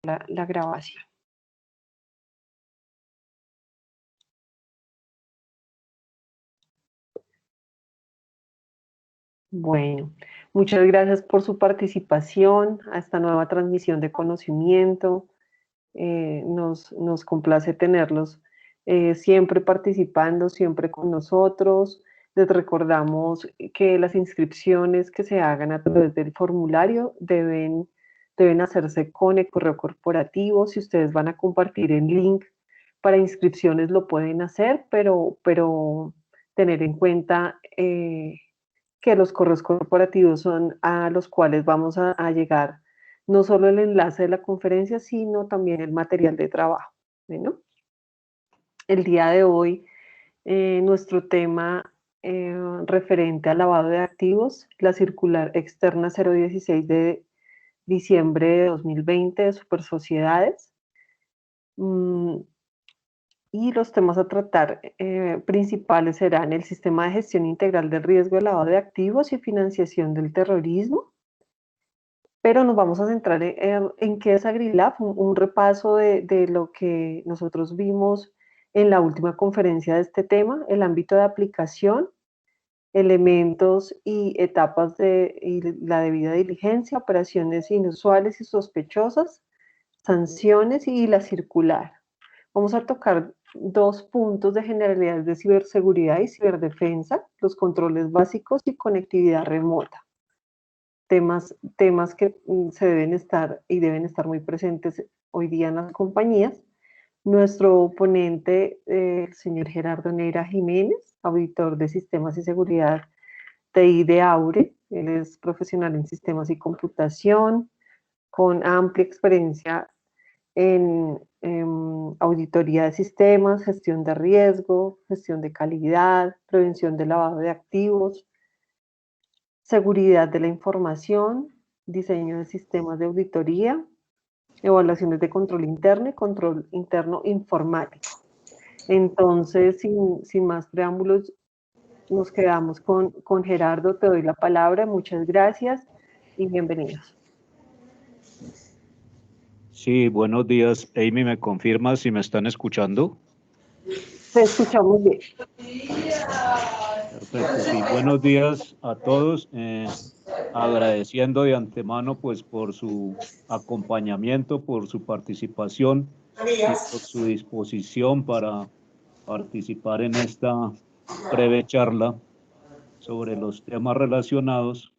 la grabación. Bueno, muchas gracias por su participación a esta nueva transmisión de conocimiento. Nos complace tenerlos siempre participando, siempre con nosotros. Les recordamos que las inscripciones que se hagan a través del formulario deben hacerse con el correo corporativo. Si ustedes van a compartir el link para inscripciones lo pueden hacer, pero tener en cuenta que los correos corporativos son a los cuales vamos a llegar no solo el enlace de la conferencia, sino también el material de trabajo. ¿No? El día de hoy, nuestro tema referente al lavado de activos, la circular externa 016 de diciembre de 2020 de Supersociedades. Y los temas a tratar principales serán el sistema de gestión integral del riesgo de lavado de activos y financiación del terrorismo. Pero nos vamos a centrar en qué es AgriLab, un repaso de lo que nosotros vimos en la última conferencia de este tema, el ámbito de aplicación, elementos y etapas y la debida diligencia, operaciones inusuales y sospechosas, sanciones y la circular. Vamos a tocar 2 puntos de generalidades de ciberseguridad y ciberdefensa, los controles básicos y conectividad remota. Temas que se deben estar y deben estar muy presentes hoy día en las compañías. Nuestro ponente, el señor Gerardo Neira Jiménez, auditor de sistemas y seguridad TI de Aure. Él es profesional en sistemas y computación, con amplia experiencia en auditoría de sistemas, gestión de riesgo, gestión de calidad, prevención de lavado de activos, seguridad de la información, diseño de sistemas de auditoría, evaluaciones de control interno y control interno informático. Entonces, sin más preámbulos, nos quedamos con Gerardo. Te doy la palabra. Muchas gracias y bienvenidos. Sí, buenos días. Amy, ¿me confirma si me están escuchando? Te escuchamos bien. Perfecto, sí. Buenos días a todos. Agradeciendo de antemano pues por su acompañamiento, por su participación y por su disposición para participar en esta breve charla sobre los temas relacionados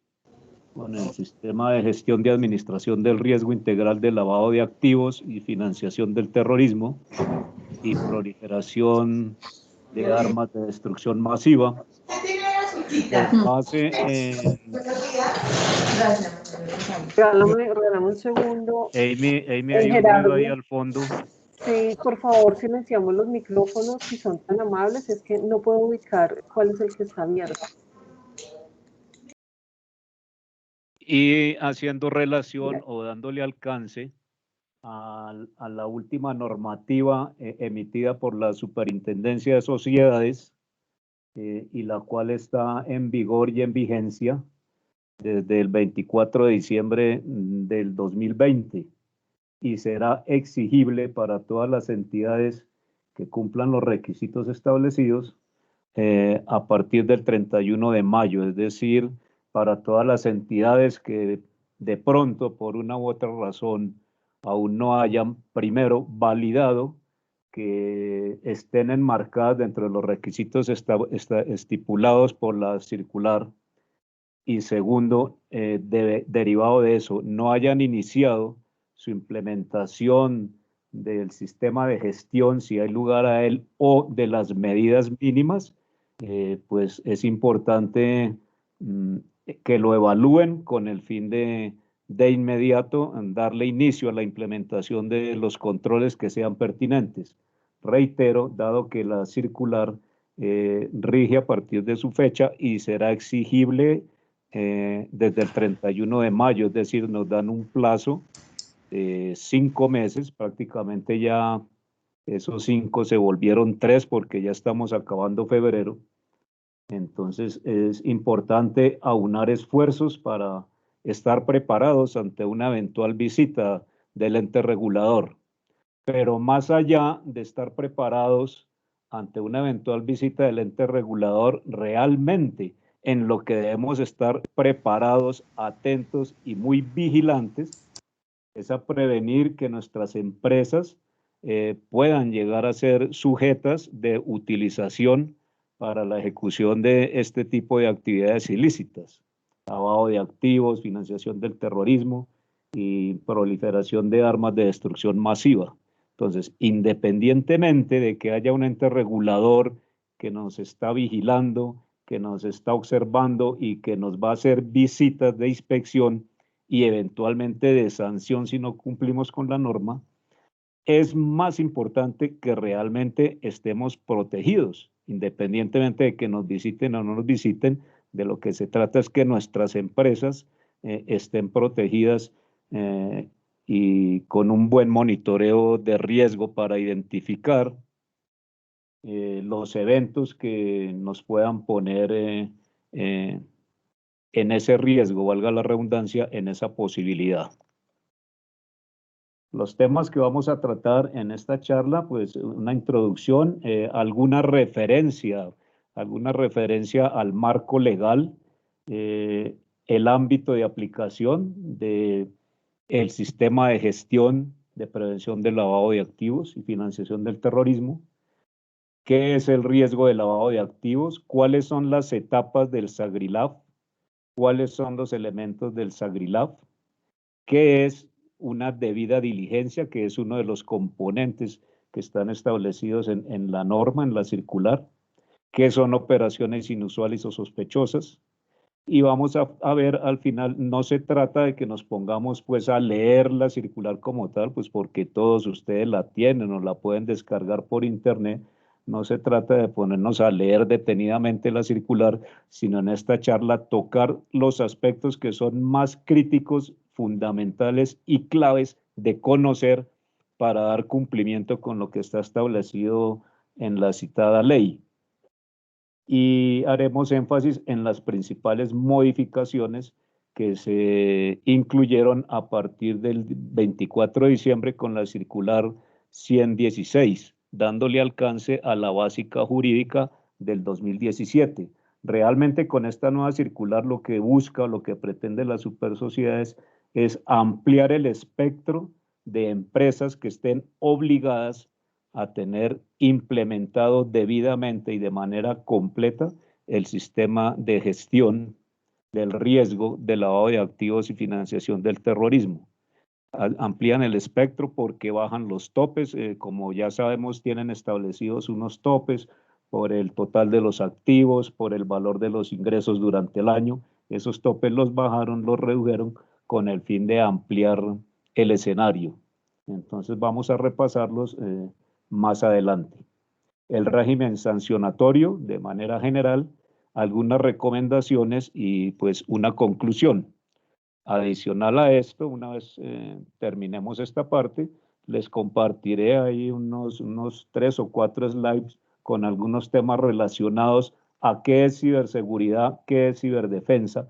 con el sistema de gestión de administración del riesgo integral de lavado de activos y financiación del terrorismo y proliferación de armas de destrucción masiva. Con base en... Regálame un segundo. Amy, hay un ruido ahí al fondo. Sí, por favor, silenciamos los micrófonos si son tan amables. Es que no puedo ubicar cuál es el que está abierto. Y haciendo relación o dándole alcance a la última normativa emitida por la Superintendencia de Sociedades y la cual está en vigor y en vigencia desde el 24 de diciembre del 2020 y será exigible para todas las entidades que cumplan los requisitos establecidos a partir del 31 de mayo, es decir, para todas las entidades que de pronto, por una u otra razón, aún no hayan, primero, validado que estén enmarcadas dentro de los requisitos estipulados por la circular, y segundo, derivado de eso, no hayan iniciado su implementación del sistema de gestión, si hay lugar a él, o de las medidas mínimas, pues es importante que lo evalúen con el fin de inmediato darle inicio a la implementación de los controles que sean pertinentes. Reitero, dado que la circular rige a partir de su fecha y será exigible desde el 31 de mayo, es decir, nos dan un plazo de 5 meses, prácticamente ya esos 5 se volvieron 3 porque ya estamos acabando febrero. Entonces es importante aunar esfuerzos para estar preparados ante una eventual visita del ente regulador. Pero más allá de estar preparados ante una eventual visita del ente regulador, realmente en lo que debemos estar preparados, atentos y muy vigilantes es a prevenir que nuestras empresas puedan llegar a ser sujetas de utilización para la ejecución de este tipo de actividades ilícitas, lavado de activos, financiación del terrorismo y proliferación de armas de destrucción masiva. Entonces, independientemente de que haya un ente regulador que nos está vigilando, que nos está observando y que nos va a hacer visitas de inspección y eventualmente de sanción si no cumplimos con la norma, es más importante que realmente estemos protegidos, independientemente de que nos visiten o no nos visiten. De lo que se trata es que nuestras empresas estén protegidas y con un buen monitoreo de riesgo para identificar los eventos que nos puedan poner en ese riesgo, valga la redundancia, en esa posibilidad. Los temas que vamos a tratar en esta charla, pues una introducción, alguna referencia al marco legal, el ámbito de aplicación de el sistema de gestión de prevención del lavado de activos y financiación del terrorismo. ¿Qué es el riesgo de lavado de activos? ¿Cuáles son las etapas del SAGRILAF? ¿Cuáles son los elementos del SAGRILAF? ¿Qué es una debida diligencia, que es uno de los componentes que están establecidos en la norma, en la circular? ¿Qué son operaciones inusuales o sospechosas? Y vamos a ver al final, no se trata de que nos pongamos pues a leer la circular como tal, pues porque todos ustedes la tienen o la pueden descargar por internet. No se trata de ponernos a leer detenidamente la circular, sino en esta charla tocar los aspectos que son más críticos, fundamentales y claves de conocer para dar cumplimiento con lo que está establecido en la citada ley. Y haremos énfasis en las principales modificaciones que se incluyeron a partir del 24 de diciembre con la circular 116, dándole alcance a la básica jurídica del 2017. Realmente con esta nueva circular lo que busca, lo que pretende las supersociedades es ampliar el espectro de empresas que estén obligadas a tener implementado debidamente y de manera completa el sistema de gestión del riesgo de lavado de activos y financiación del terrorismo. Amplían el espectro porque bajan los topes, como ya sabemos, tienen establecidos unos topes por el total de los activos, por el valor de los ingresos durante el año. Esos topes los bajaron, los redujeron con el fin de ampliar el escenario. Entonces vamos a repasarlos más adelante. El régimen sancionatorio, de manera general, algunas recomendaciones y pues una conclusión. Adicional a esto, una vez terminemos esta parte, les compartiré ahí unos 3 o 4 slides con algunos temas relacionados a qué es ciberseguridad, qué es ciberdefensa,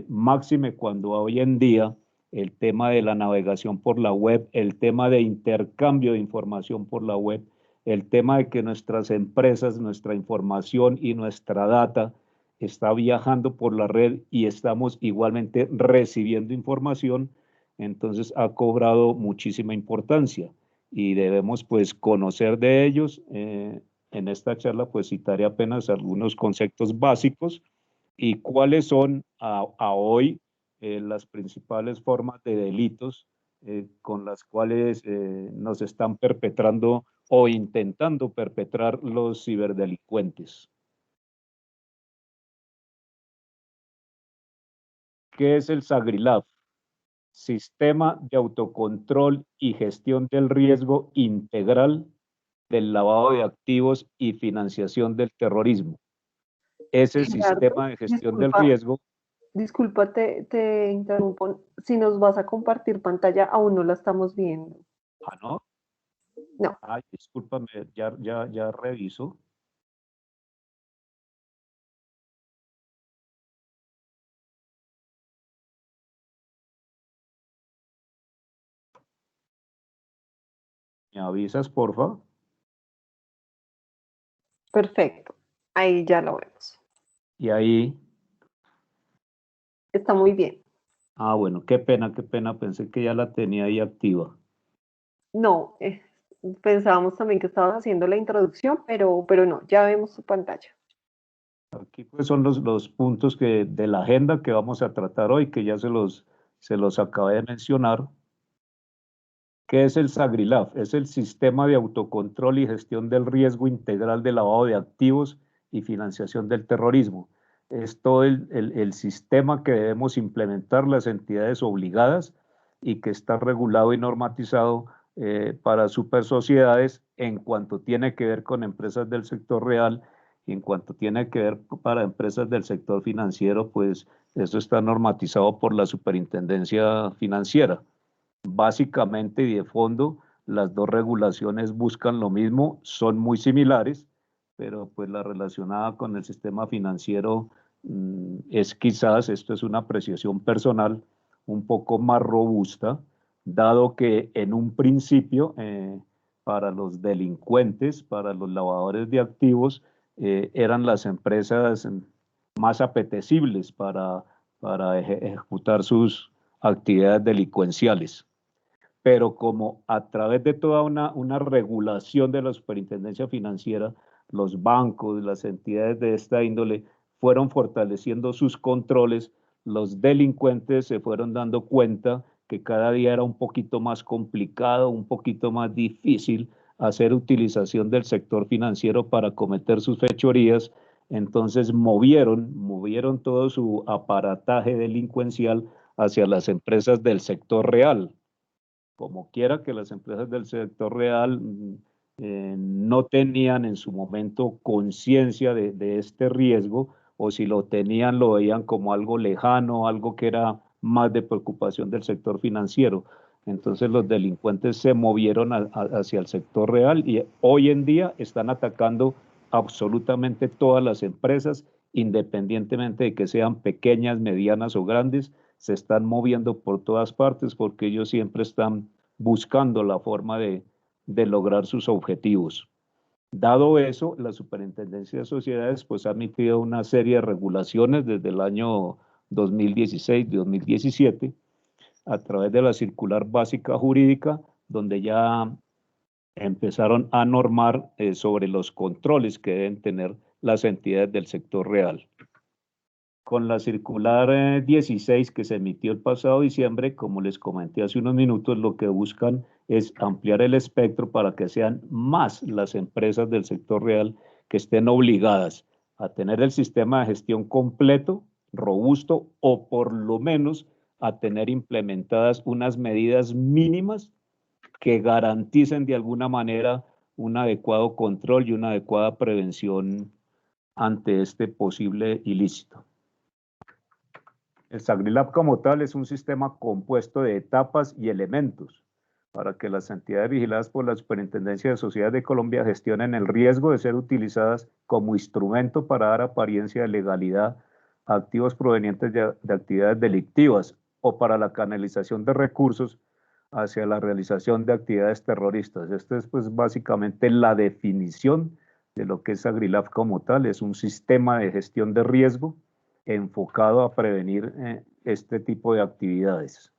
máxime cuando hoy en día el tema de la navegación por la web, el tema de intercambio de información por la web, el tema de que nuestras empresas, nuestra información y nuestra data está viajando por la red y estamos igualmente recibiendo información, entonces ha cobrado muchísima importancia y debemos pues conocer de ellos. En esta charla pues citaré apenas algunos conceptos básicos y cuáles son a hoy las principales formas de delitos con las cuales nos están perpetrando o intentando perpetrar los ciberdelincuentes. ¿Qué es el SAGRILAF? Sistema de autocontrol y gestión del riesgo integral del lavado de activos y financiación del terrorismo. Ese Gerardo, sistema de gestión del riesgo. disculpa, te interrumpo. Si nos vas a compartir pantalla, aún no la estamos viendo. Ah, ¿no? No. Ay, discúlpame, ya reviso. ¿Me avisas, porfa? Perfecto. Ahí ya lo vemos. Y ahí, Está muy bien. bueno, qué pena, pensé que ya la tenía ahí activa. No, pensábamos también que estabas haciendo la introducción, pero no, ya vemos tu pantalla. Aquí pues son los puntos de la agenda que vamos a tratar hoy, que ya se los acabé de mencionar. ¿Qué es el SAGRILAF? Es el Sistema de Autocontrol y Gestión del Riesgo Integral de Lavado de Activos y Financiación del Terrorismo. Es todo el sistema que debemos implementar las entidades obligadas y que está regulado y normatizado para super sociedades en cuanto tiene que ver con empresas del sector real y en cuanto tiene que ver para empresas del sector financiero, pues eso está normatizado por la Superintendencia Financiera. Básicamente y de fondo, las dos regulaciones buscan lo mismo, son muy similares, pero pues la relacionada con el sistema financiero es quizás, esto es una apreciación personal, un poco más robusta, dado que en un principio para los delincuentes, para los lavadores de activos, eran las empresas más apetecibles para ejecutar sus actividades delincuenciales, pero como a través de toda una regulación de la superintendencia financiera, los bancos, las entidades de esta índole fueron fortaleciendo sus controles, los delincuentes se fueron dando cuenta que cada día era un poquito más complicado, un poquito más difícil hacer utilización del sector financiero para cometer sus fechorías, entonces movieron todo su aparataje delincuencial hacia las empresas del sector real. Como quiera que las empresas del sector real no tenían en su momento conciencia de este riesgo, o si lo tenían lo veían como algo lejano, algo que era más de preocupación del sector financiero. Entonces los delincuentes se movieron hacia el sector real y hoy en día están atacando absolutamente todas las empresas, independientemente de que sean pequeñas, medianas o grandes, se están moviendo por todas partes porque ellos siempre están buscando la forma de lograr sus objetivos. Dado eso, la Superintendencia de Sociedades pues, ha emitido una serie de regulaciones desde el año 2016-2017 a través de la Circular Básica Jurídica, donde ya empezaron a normar sobre los controles que deben tener las entidades del sector real. Con la circular 16 que se emitió el pasado diciembre, como les comenté hace unos minutos, lo que buscan es ampliar el espectro para que sean más las empresas del sector real que estén obligadas a tener el sistema de gestión completo, robusto, o por lo menos a tener implementadas unas medidas mínimas que garanticen de alguna manera un adecuado control y una adecuada prevención ante este posible ilícito. El SAGRILAB como tal es un sistema compuesto de etapas y elementos para que las entidades vigiladas por la Superintendencia de Sociedades de Colombia gestionen el riesgo de ser utilizadas como instrumento para dar apariencia de legalidad a activos provenientes de actividades delictivas o para la canalización de recursos hacia la realización de actividades terroristas. Esta es pues básicamente la definición de lo que es SAGRILAB como tal. Es un sistema de gestión de riesgo enfocado a prevenir este tipo de actividades.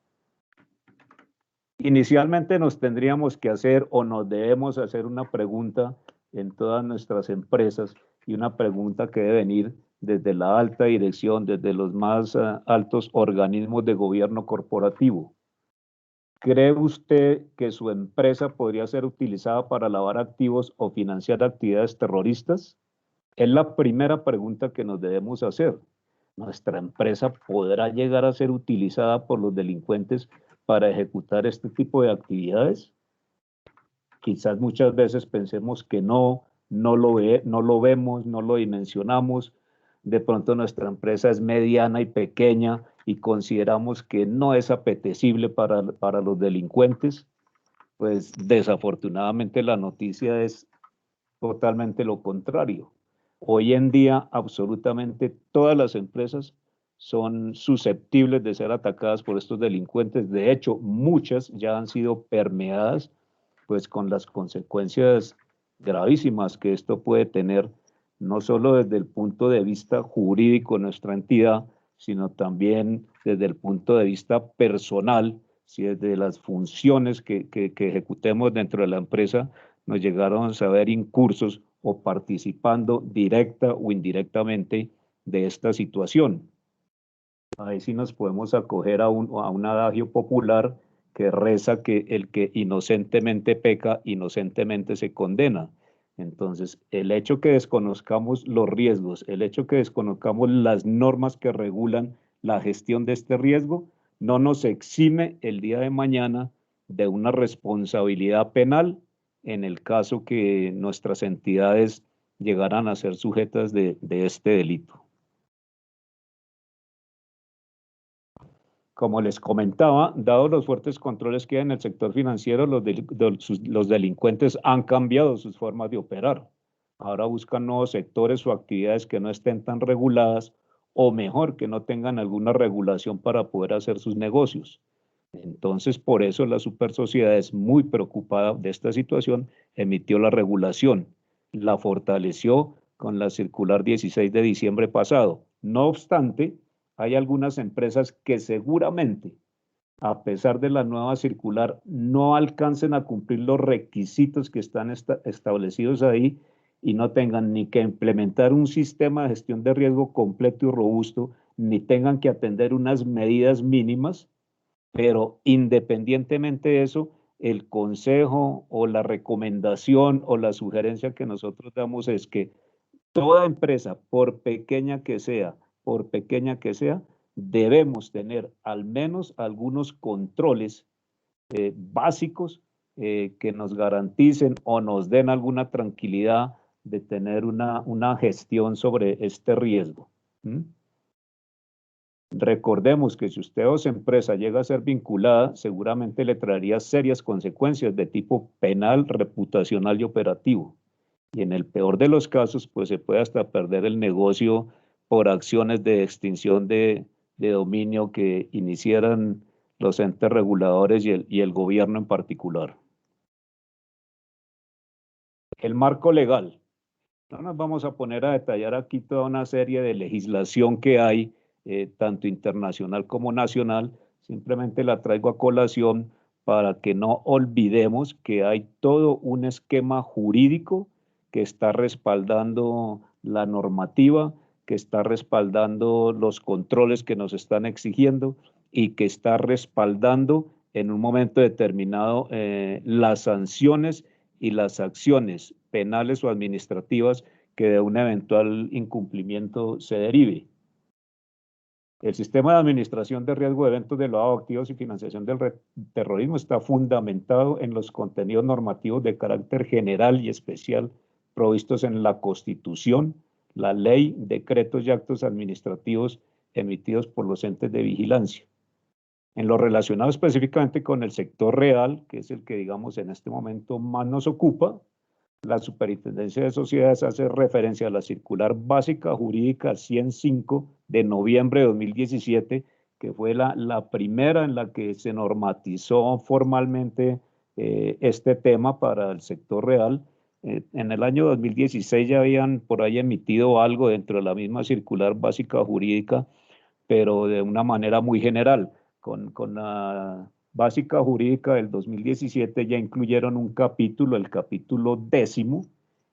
Inicialmente nos tendríamos que hacer o nos debemos hacer una pregunta en todas nuestras empresas, y una pregunta que debe venir desde la alta dirección, desde los más altos organismos de gobierno corporativo. ¿Cree usted que su empresa podría ser utilizada para lavar activos o financiar actividades terroristas? Es la primera pregunta que nos debemos hacer. ¿Nuestra empresa podrá llegar a ser utilizada por los delincuentes para ejecutar este tipo de actividades? Quizás muchas veces pensemos que no, no lo vemos, no lo dimensionamos. De pronto nuestra empresa es mediana y pequeña y consideramos que no es apetecible para los delincuentes. Pues desafortunadamente la noticia es totalmente lo contrario. Hoy en día absolutamente todas las empresas son susceptibles de ser atacadas por estos delincuentes. De hecho, muchas ya han sido permeadas pues con las consecuencias gravísimas que esto puede tener, no solo desde el punto de vista jurídico de nuestra entidad, sino también desde el punto de vista personal, si desde las funciones que ejecutemos dentro de la empresa nos llegaron a ver incursos o participando directa o indirectamente de esta situación. Ahí sí nos podemos acoger a un adagio popular que reza que el que inocentemente peca, inocentemente se condena. Entonces, el hecho que desconozcamos los riesgos, el hecho que desconozcamos las normas que regulan la gestión de este riesgo, no nos exime el día de mañana de una responsabilidad penal en el caso que nuestras entidades llegaran a ser sujetas de este delito. Como les comentaba, dado los fuertes controles que hay en el sector financiero, los delincuentes han cambiado sus formas de operar. Ahora buscan nuevos sectores o actividades que no estén tan reguladas o mejor, que no tengan alguna regulación para poder hacer sus negocios. Entonces, por eso la Supersociedad es muy preocupada de esta situación, emitió la regulación, la fortaleció con la circular 16 de diciembre pasado. No obstante, hay algunas empresas que seguramente, a pesar de la nueva circular, no alcancen a cumplir los requisitos que están establecidos ahí y no tengan ni que implementar un sistema de gestión de riesgo completo y robusto, ni tengan que atender unas medidas mínimas, pero independientemente de eso, el consejo o la recomendación o la sugerencia que nosotros damos es que toda empresa, por pequeña que sea, debemos tener al menos algunos controles básicos que nos garanticen o nos den alguna tranquilidad de tener una gestión sobre este riesgo. ¿Mm? Recordemos que si usted o su empresa llega a ser vinculada, seguramente le traería serias consecuencias de tipo penal, reputacional y operativo. Y en el peor de los casos, pues se puede hasta perder el negocio por acciones de extinción de dominio que iniciaran los entes reguladores y el gobierno en particular. El marco legal. No nos vamos a poner a detallar aquí toda una serie de legislación que hay, tanto internacional como nacional. Simplemente la traigo a colación para que no olvidemos que hay todo un esquema jurídico que está respaldando la normativa, que está respaldando los controles que nos están exigiendo y que está respaldando en un momento determinado las sanciones y las acciones penales o administrativas que de un eventual incumplimiento se derive. El sistema de administración de riesgo de eventos de lavado de activos y financiación del terrorismo está fundamentado en los contenidos normativos de carácter general y especial provistos en la Constitución, la ley, decretos y actos administrativos emitidos por los entes de vigilancia. En lo relacionado específicamente con el sector real, que es el que digamos en este momento más nos ocupa, la Superintendencia de Sociedades hace referencia a la circular básica jurídica 105 de noviembre de 2017, que fue la primera en la que se normatizó formalmente este tema para el sector real. En el año 2016 ya habían por ahí emitido algo dentro de la misma circular básica jurídica, pero de una manera muy general. Con la básica jurídica del 2017 ya incluyeron un capítulo, el capítulo 10,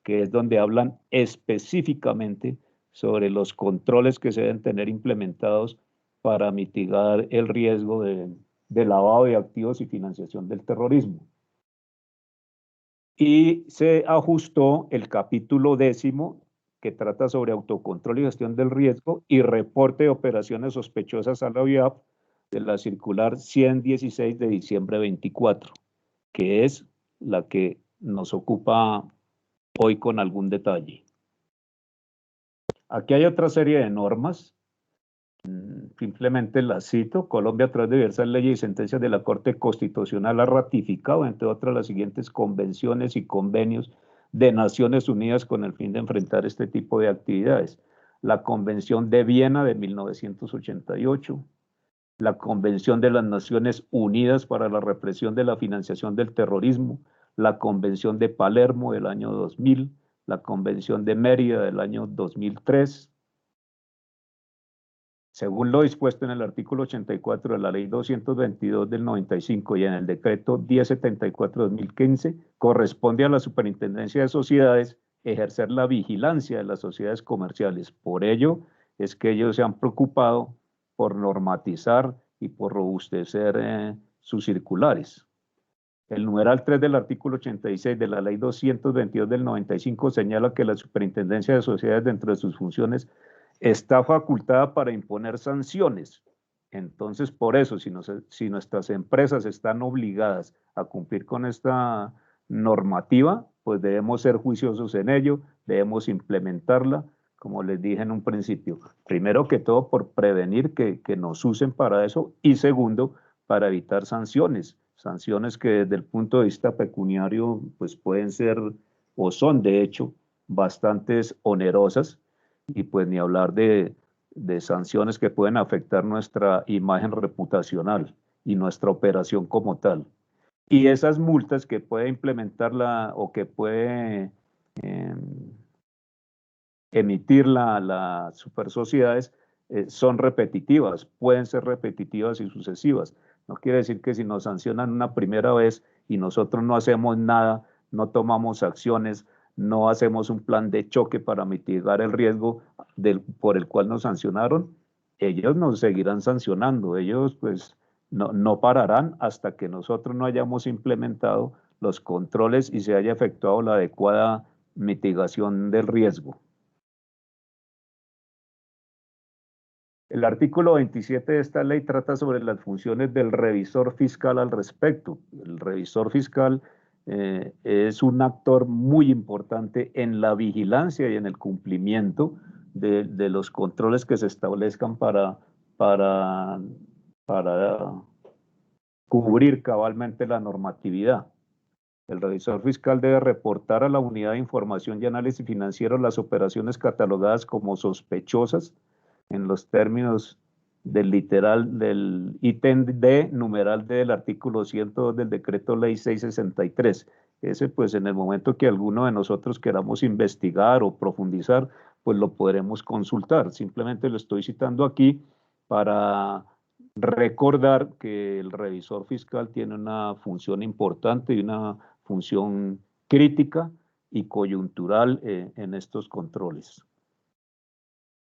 que es donde hablan específicamente sobre los controles que se deben tener implementados para mitigar el riesgo de lavado de activos y financiación del terrorismo. Y se ajustó el capítulo 10, que trata sobre autocontrol y gestión del riesgo y reporte de operaciones sospechosas a la OIAP, de la circular 116 de diciembre 24, que es la que nos ocupa hoy con algún detalle. Aquí hay otra serie de normas, simplemente las cito. Colombia, a través de diversas leyes y sentencias de la Corte Constitucional, ha ratificado, entre otras, las siguientes convenciones y convenios de Naciones Unidas con el fin de enfrentar este tipo de actividades. La Convención de Viena de 1988, la Convención de las Naciones Unidas para la Represión de la Financiación del Terrorismo, la Convención de Palermo del año 2000, la Convención de Mérida del año 2003. Según lo dispuesto en el artículo 84 de la Ley 222 del 95 y en el decreto 1074-2015, corresponde a la Superintendencia de Sociedades ejercer la vigilancia de las sociedades comerciales. Por ello es que ellos se han preocupado por normatizar y por robustecer sus circulares. El numeral 3 del artículo 86 de la Ley 222 del 95 señala que la Superintendencia de Sociedades, dentro de sus funciones, está facultada para imponer sanciones. Entonces, por eso, si nuestras empresas están obligadas a cumplir con esta normativa, pues debemos ser juiciosos en ello, debemos implementarla, como les dije en un principio. Primero que todo, por prevenir que nos usen para eso, y segundo, para evitar sanciones que desde el punto de vista pecuniario, pues pueden ser o son de hecho bastante onerosas, y pues ni hablar de sanciones que pueden afectar nuestra imagen reputacional y nuestra operación como tal. Y esas multas que puede implementar o que puede emitir las supersociedades son repetitivas, pueden ser repetitivas y sucesivas. No quiere decir que si nos sancionan una primera vez y nosotros no hacemos nada, no tomamos acciones, no hacemos un plan de choque para mitigar el riesgo por el cual nos sancionaron, ellos nos seguirán sancionando, ellos pues no pararán hasta que nosotros no hayamos implementado los controles y se haya efectuado la adecuada mitigación del riesgo. El artículo 27 de esta ley trata sobre las funciones del revisor fiscal al respecto. El revisor fiscal es un actor muy importante en la vigilancia y en el cumplimiento de los controles que se establezcan para cubrir cabalmente la normatividad. El revisor fiscal debe reportar a la Unidad de Información y Análisis Financiero las operaciones catalogadas como sospechosas en los términos del ítem D, numeral D del artículo 102 del decreto ley 663. Ese, pues, en el momento que alguno de nosotros queramos investigar o profundizar, pues lo podremos consultar. Simplemente lo estoy citando aquí para recordar que el revisor fiscal tiene una función importante y una función crítica y coyuntural en estos controles.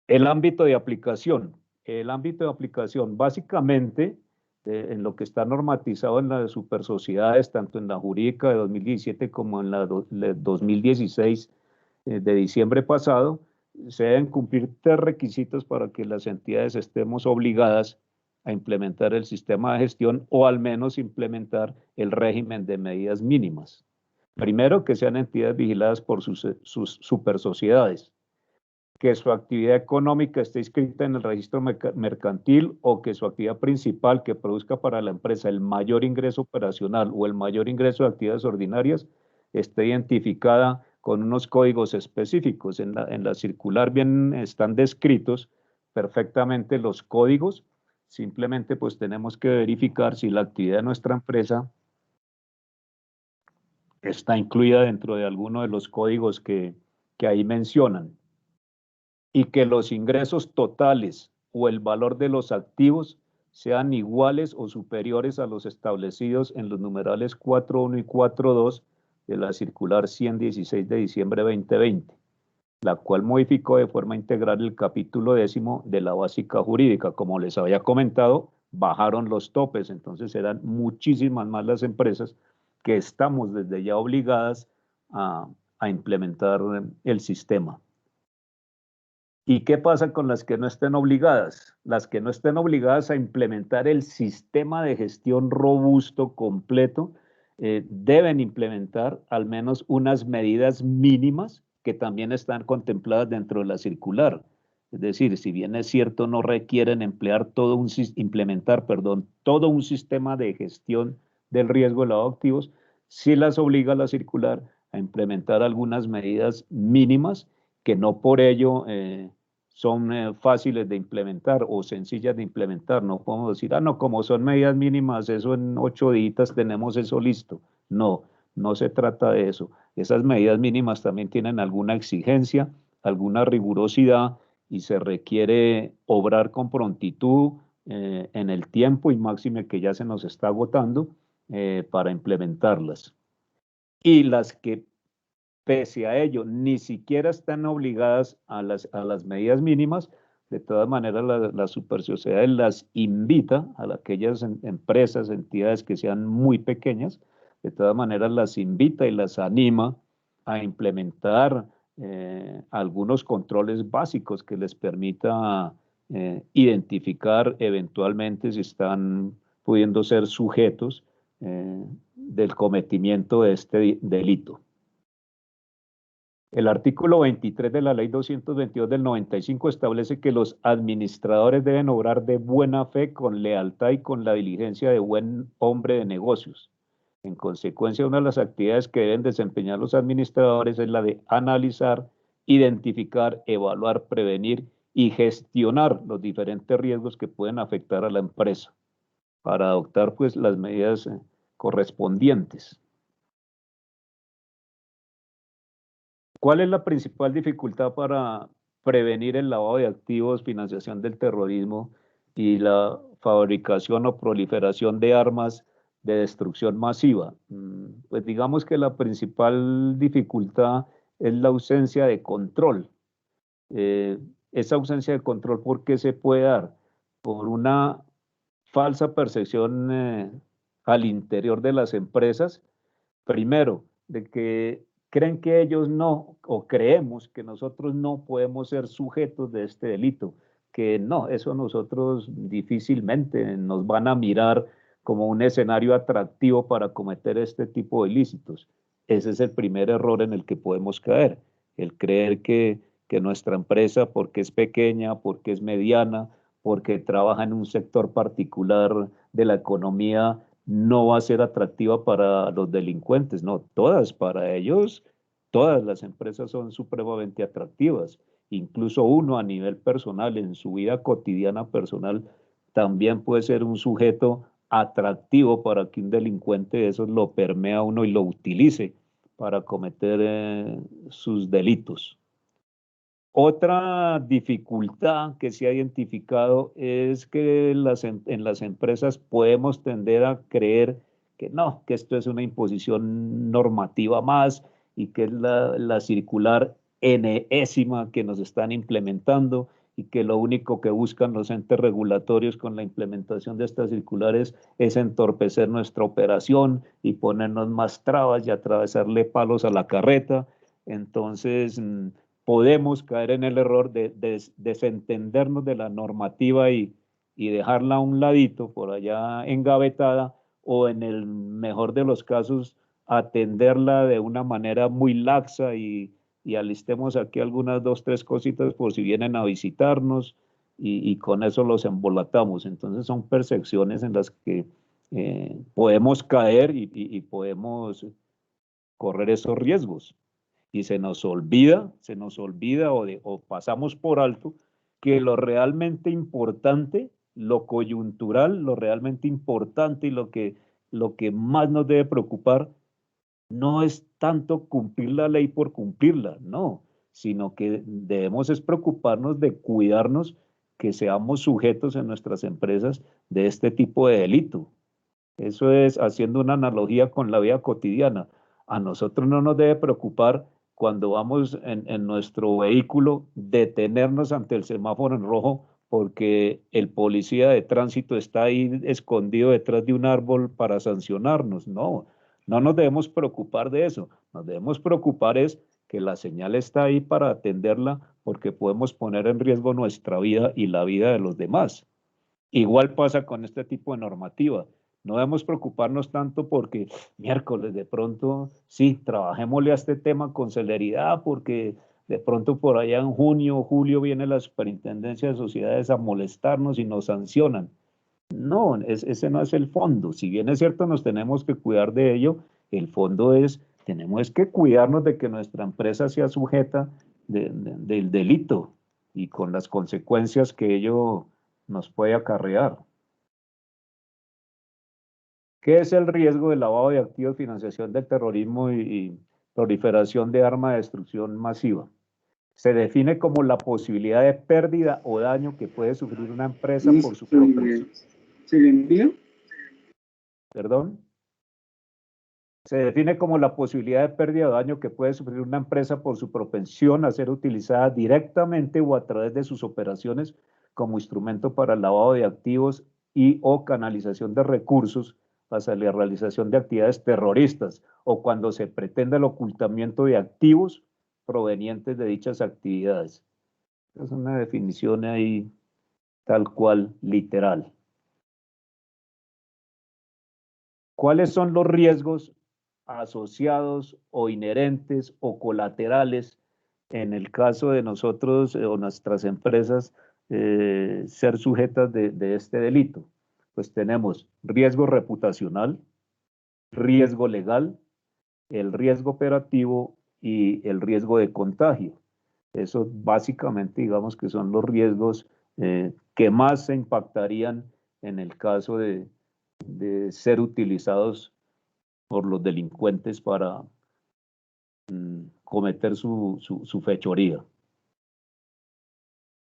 El ámbito de aplicación. El ámbito de aplicación, básicamente, en lo que está normatizado en las supersociedades, tanto en la jurídica de 2017 como en la de 2016 de diciembre pasado, se deben cumplir 3 requisitos para que las entidades estemos obligadas a implementar el sistema de gestión o al menos implementar el régimen de medidas mínimas. Primero, que sean entidades vigiladas por sus supersociedades, que su actividad económica esté inscrita en el registro mercantil o que su actividad principal que produzca para la empresa el mayor ingreso operacional o el mayor ingreso de actividades ordinarias esté identificada con unos códigos específicos. En la circular bien están descritos perfectamente los códigos. Simplemente pues tenemos que verificar si la actividad de nuestra empresa está incluida dentro de alguno de los códigos que ahí mencionan, y que los ingresos totales o el valor de los activos sean iguales o superiores a los establecidos en los numerales 4.1 y 4.2 de la circular 116 de diciembre 2020, la cual modificó de forma integral el capítulo 10º de la básica jurídica. Como les había comentado, bajaron los topes, entonces eran muchísimas más las empresas que estamos desde ya obligadas a implementar el sistema. ¿Y qué pasa con las que no estén obligadas? Las que no estén obligadas a implementar el sistema de gestión robusto, completo, deben implementar al menos unas medidas mínimas que también están contempladas dentro de la circular. Es decir, si bien es cierto, no requieren implementar todo un sistema de gestión del riesgo de lavado de activos, sí las obliga la circular a implementar algunas medidas mínimas que no por ello son fáciles de implementar o sencillas de implementar. No podemos decir, no, como son medidas mínimas, eso en 8 días tenemos eso listo. No, No se trata de eso. Esas medidas mínimas también tienen alguna exigencia, alguna rigurosidad y se requiere obrar con prontitud en el tiempo y máxime que ya se nos está agotando para implementarlas. Y las que pese a ello ni siquiera están obligadas a las medidas mínimas, de todas maneras la supersociedad las invita a aquellas empresas, entidades que sean muy pequeñas, de todas maneras las invita y las anima a implementar algunos controles básicos que les permita identificar eventualmente si están pudiendo ser sujetos del cometimiento de este delito. El artículo 23 de la Ley 222 del 95 establece que los administradores deben obrar de buena fe, con lealtad y con la diligencia de buen hombre de negocios. En consecuencia, una de las actividades que deben desempeñar los administradores es la de analizar, identificar, evaluar, prevenir y gestionar los diferentes riesgos que pueden afectar a la empresa para adoptar pues las medidas correspondientes. ¿Cuál es la principal dificultad para prevenir el lavado de activos, financiación del terrorismo y la fabricación o proliferación de armas de destrucción masiva? Pues digamos que la principal dificultad es la ausencia de control. Esa ausencia de control, ¿por qué se puede dar? Por una falsa percepción al interior de las empresas. Primero, de que creen que ellos no, o creemos que nosotros no podemos ser sujetos de este delito, que no, eso nosotros difícilmente nos van a mirar como un escenario atractivo para cometer este tipo de ilícitos. Ese es el primer error en el que podemos caer, el creer que nuestra empresa, porque es pequeña, porque es mediana, porque trabaja en un sector particular de la economía, no va a ser atractiva para los delincuentes, no, todas, para ellos, todas las empresas son supremamente atractivas. Incluso uno a nivel personal, en su vida cotidiana personal, también puede ser un sujeto atractivo para que un delincuente de esos lo permea a uno y lo utilice para cometer sus delitos. Otra dificultad que se ha identificado es que en las empresas podemos tender a creer que no, que esto es una imposición normativa más y que es la circular enésima que nos están implementando y que lo único que buscan los entes regulatorios con la implementación de estas circulares es entorpecer nuestra operación y ponernos más trabas y atravesarle palos a la carreta. Entonces, podemos caer en el error de desentendernos de la normativa y dejarla a un ladito, por allá engavetada, o en el mejor de los casos, atenderla de una manera muy laxa y alistemos aquí algunas 2, 3 cositas por si vienen a visitarnos y con eso los embolatamos. Entonces son percepciones en las que podemos caer y podemos correr esos riesgos y se nos olvida o pasamos por alto que lo realmente importante, lo coyuntural, lo realmente importante y lo que más nos debe preocupar no es tanto cumplir la ley por cumplirla, no, sino que debemos es preocuparnos de cuidarnos que seamos sujetos en nuestras empresas de este tipo de delito. Eso es haciendo una analogía con la vida cotidiana. A nosotros no nos debe preocupar cuando vamos en nuestro vehículo detenernos ante el semáforo en rojo porque el policía de tránsito está ahí escondido detrás de un árbol para sancionarnos. No, no nos debemos preocupar de eso. Nos debemos preocupar es que la señal está ahí para atenderla porque podemos poner en riesgo nuestra vida y la vida de los demás. Igual pasa con este tipo de normativa. No debemos preocuparnos tanto porque miércoles de pronto, sí, trabajémosle a este tema con celeridad porque de pronto por allá en junio o julio viene la Superintendencia de Sociedades a molestarnos y nos sancionan. No, ese no es el fondo. Si bien es cierto, nos tenemos que cuidar de ello, el fondo es, tenemos que cuidarnos de que nuestra empresa sea sujeta del delito y con las consecuencias que ello nos puede acarrear. ¿Qué es el riesgo de lavado de activos, financiación del terrorismo y proliferación de armas de destrucción masiva? Se define como la posibilidad de pérdida o daño que puede sufrir una empresa por su propensión. ¿Se le envió? ¿Perdón? Se define como la posibilidad de pérdida o daño que puede sufrir una empresa por su propensión a ser utilizada directamente o a través de sus operaciones como instrumento para el lavado de activos y o canalización de recursos hacia la realización de actividades terroristas o cuando se pretende el ocultamiento de activos provenientes de dichas actividades. Es una definición ahí tal cual, literal. ¿Cuáles son los riesgos asociados o inherentes o colaterales en el caso de nosotros o nuestras empresas ser sujetas de este delito? Pues tenemos riesgo reputacional, riesgo legal, el riesgo operativo y el riesgo de contagio. Eso básicamente digamos que son los riesgos que más se impactarían en el caso de ser utilizados por los delincuentes para cometer su fechoría.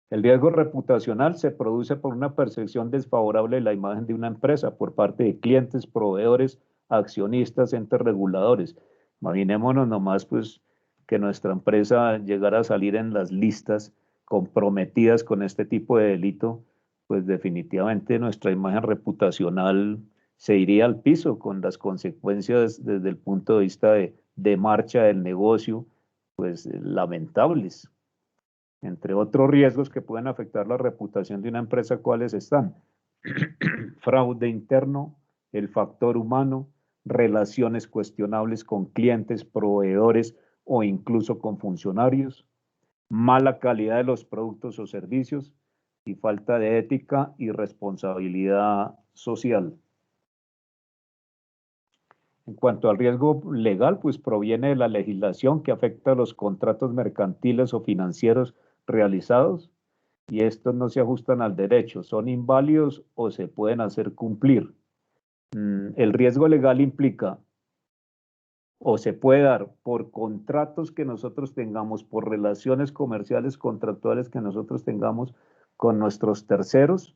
El riesgo reputacional se produce por una percepción desfavorable de la imagen de una empresa por parte de clientes, proveedores, accionistas, entes reguladores. Imaginémonos nomás pues que nuestra empresa llegara a salir en las listas comprometidas con este tipo de delito, pues definitivamente nuestra imagen reputacional se iría al piso con las consecuencias desde el punto de vista de marcha del negocio, pues lamentables. Entre otros riesgos que pueden afectar la reputación de una empresa, ¿cuáles están? Fraude interno, el factor humano, relaciones cuestionables con clientes, proveedores o incluso con funcionarios, mala calidad de los productos o servicios y falta de ética y responsabilidad social. En cuanto al riesgo legal, pues proviene de la legislación que afecta a los contratos mercantiles o financieros realizados y estos no se ajustan al derecho, son inválidos o se pueden hacer cumplir. El riesgo legal implica o se puede dar por contratos que nosotros tengamos, por relaciones comerciales contractuales que nosotros tengamos con nuestros terceros,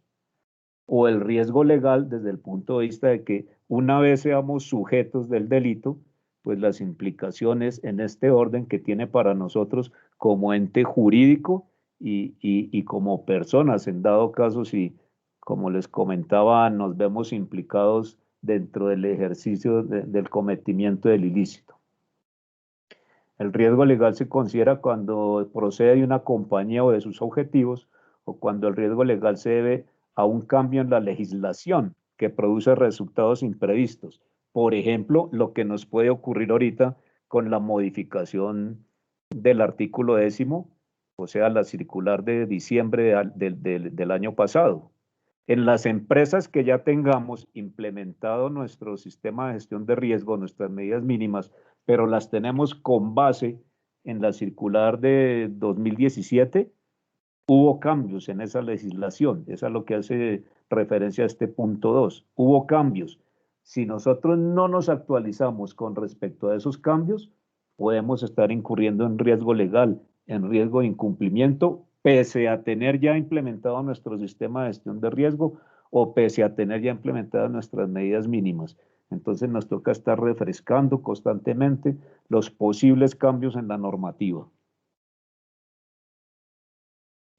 o el riesgo legal desde el punto de vista de que una vez seamos sujetos del delito, pues las implicaciones en este orden que tiene para nosotros como ente jurídico y como personas, en dado caso si, como les comentaba, nos vemos implicados dentro del ejercicio del cometimiento del ilícito. El riesgo legal se considera cuando procede de una compañía o de sus objetivos, o cuando el riesgo legal se debe a un cambio en la legislación que produce resultados imprevistos. Por ejemplo, lo que nos puede ocurrir ahorita con la modificación del artículo 10º, o sea, la circular de diciembre del año pasado. En las empresas que ya tengamos implementado nuestro sistema de gestión de riesgo, nuestras medidas mínimas, pero las tenemos con base en la circular de 2017, hubo cambios en esa legislación. Eso es lo que hace referencia a este punto 2. Hubo cambios. Si nosotros no nos actualizamos con respecto a esos cambios, podemos estar incurriendo en riesgo legal, en riesgo de incumplimiento, pese a tener ya implementado nuestro sistema de gestión de riesgo o pese a tener ya implementadas nuestras medidas mínimas. Entonces nos toca estar refrescando constantemente los posibles cambios en la normativa.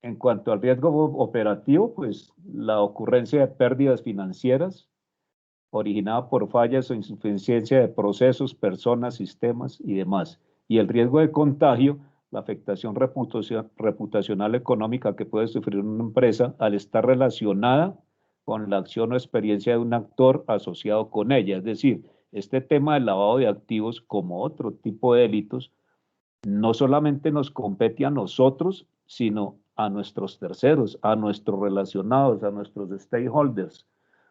En cuanto al riesgo operativo, pues la ocurrencia de pérdidas financieras originada por fallas o insuficiencia de procesos, personas, sistemas y demás. Y el riesgo de contagio, la afectación reputacional económica que puede sufrir una empresa al estar relacionada con la acción o experiencia de un actor asociado con ella. Es decir, este tema del lavado de activos, como otro tipo de delitos, no solamente nos compete a nosotros, sino a nuestros terceros, a nuestros relacionados, a nuestros stakeholders,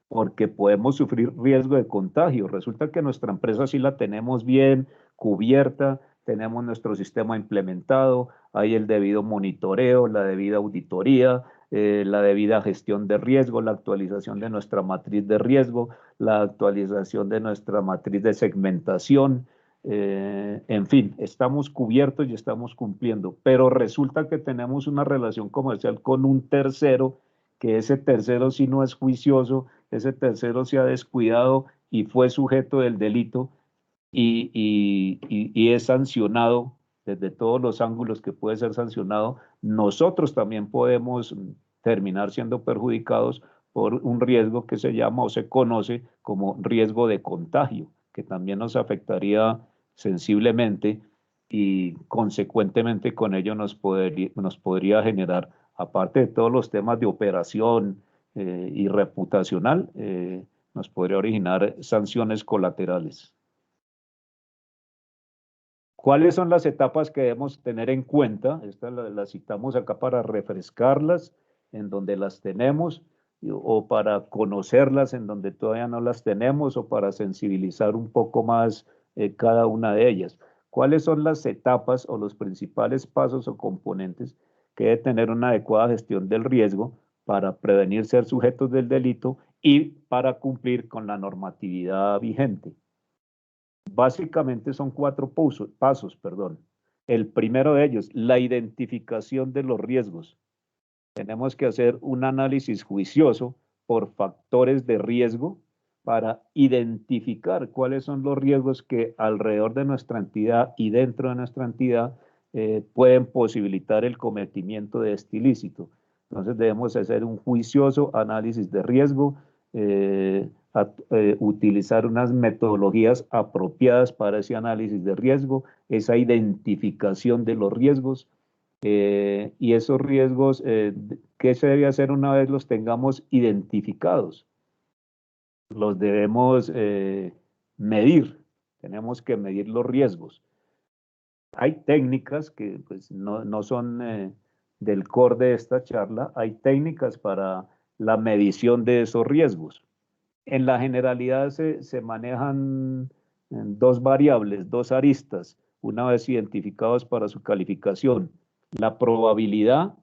porque podemos sufrir riesgo de contagio. Resulta que nuestra empresa sí la tenemos bien cubierta, tenemos nuestro sistema implementado, hay el debido monitoreo, la debida auditoría, la debida gestión de riesgo, la actualización de nuestra matriz de riesgo, la actualización de nuestra matriz de segmentación. En fin, estamos cubiertos y estamos cumpliendo, pero resulta que tenemos una relación comercial con un tercero, que ese tercero sí no es juicioso, ese tercero se ha descuidado y fue sujeto del delito y es sancionado desde todos los ángulos que puede ser sancionado. Nosotros también podemos terminar siendo perjudicados por un riesgo que se llama o se conoce como riesgo de contagio, que también nos afectaría sensiblemente y consecuentemente con ello nos podría generar, aparte de todos los temas de operación y reputacional, nos podría originar sanciones colaterales. ¿Cuáles son las etapas que debemos tener en cuenta? Estas las citamos acá para refrescarlas en donde las tenemos o para conocerlas en donde todavía no las tenemos o para sensibilizar un poco más cada una de ellas. ¿Cuáles son las etapas o los principales pasos o componentes que debe tener una adecuada gestión del riesgo para prevenir ser sujetos del delito y para cumplir con la normatividad vigente? Básicamente son cuatro pasos. El primero de ellos, la identificación de los riesgos. Tenemos que hacer un análisis juicioso por factores de riesgo para identificar cuáles son los riesgos que alrededor de nuestra entidad y dentro de nuestra entidad pueden posibilitar el cometimiento de este ilícito. Entonces debemos hacer un juicioso análisis de riesgo, utilizar unas metodologías apropiadas para ese análisis de riesgo, esa identificación de los riesgos, y esos riesgos, ¿qué se debe hacer una vez los tengamos identificados? Los debemos medir, tenemos que medir los riesgos. Hay técnicas que pues, no son del core de esta charla, hay técnicas para la medición de esos riesgos. En la generalidad se manejan dos variables, dos aristas, una vez identificados para su calificación, la probabilidad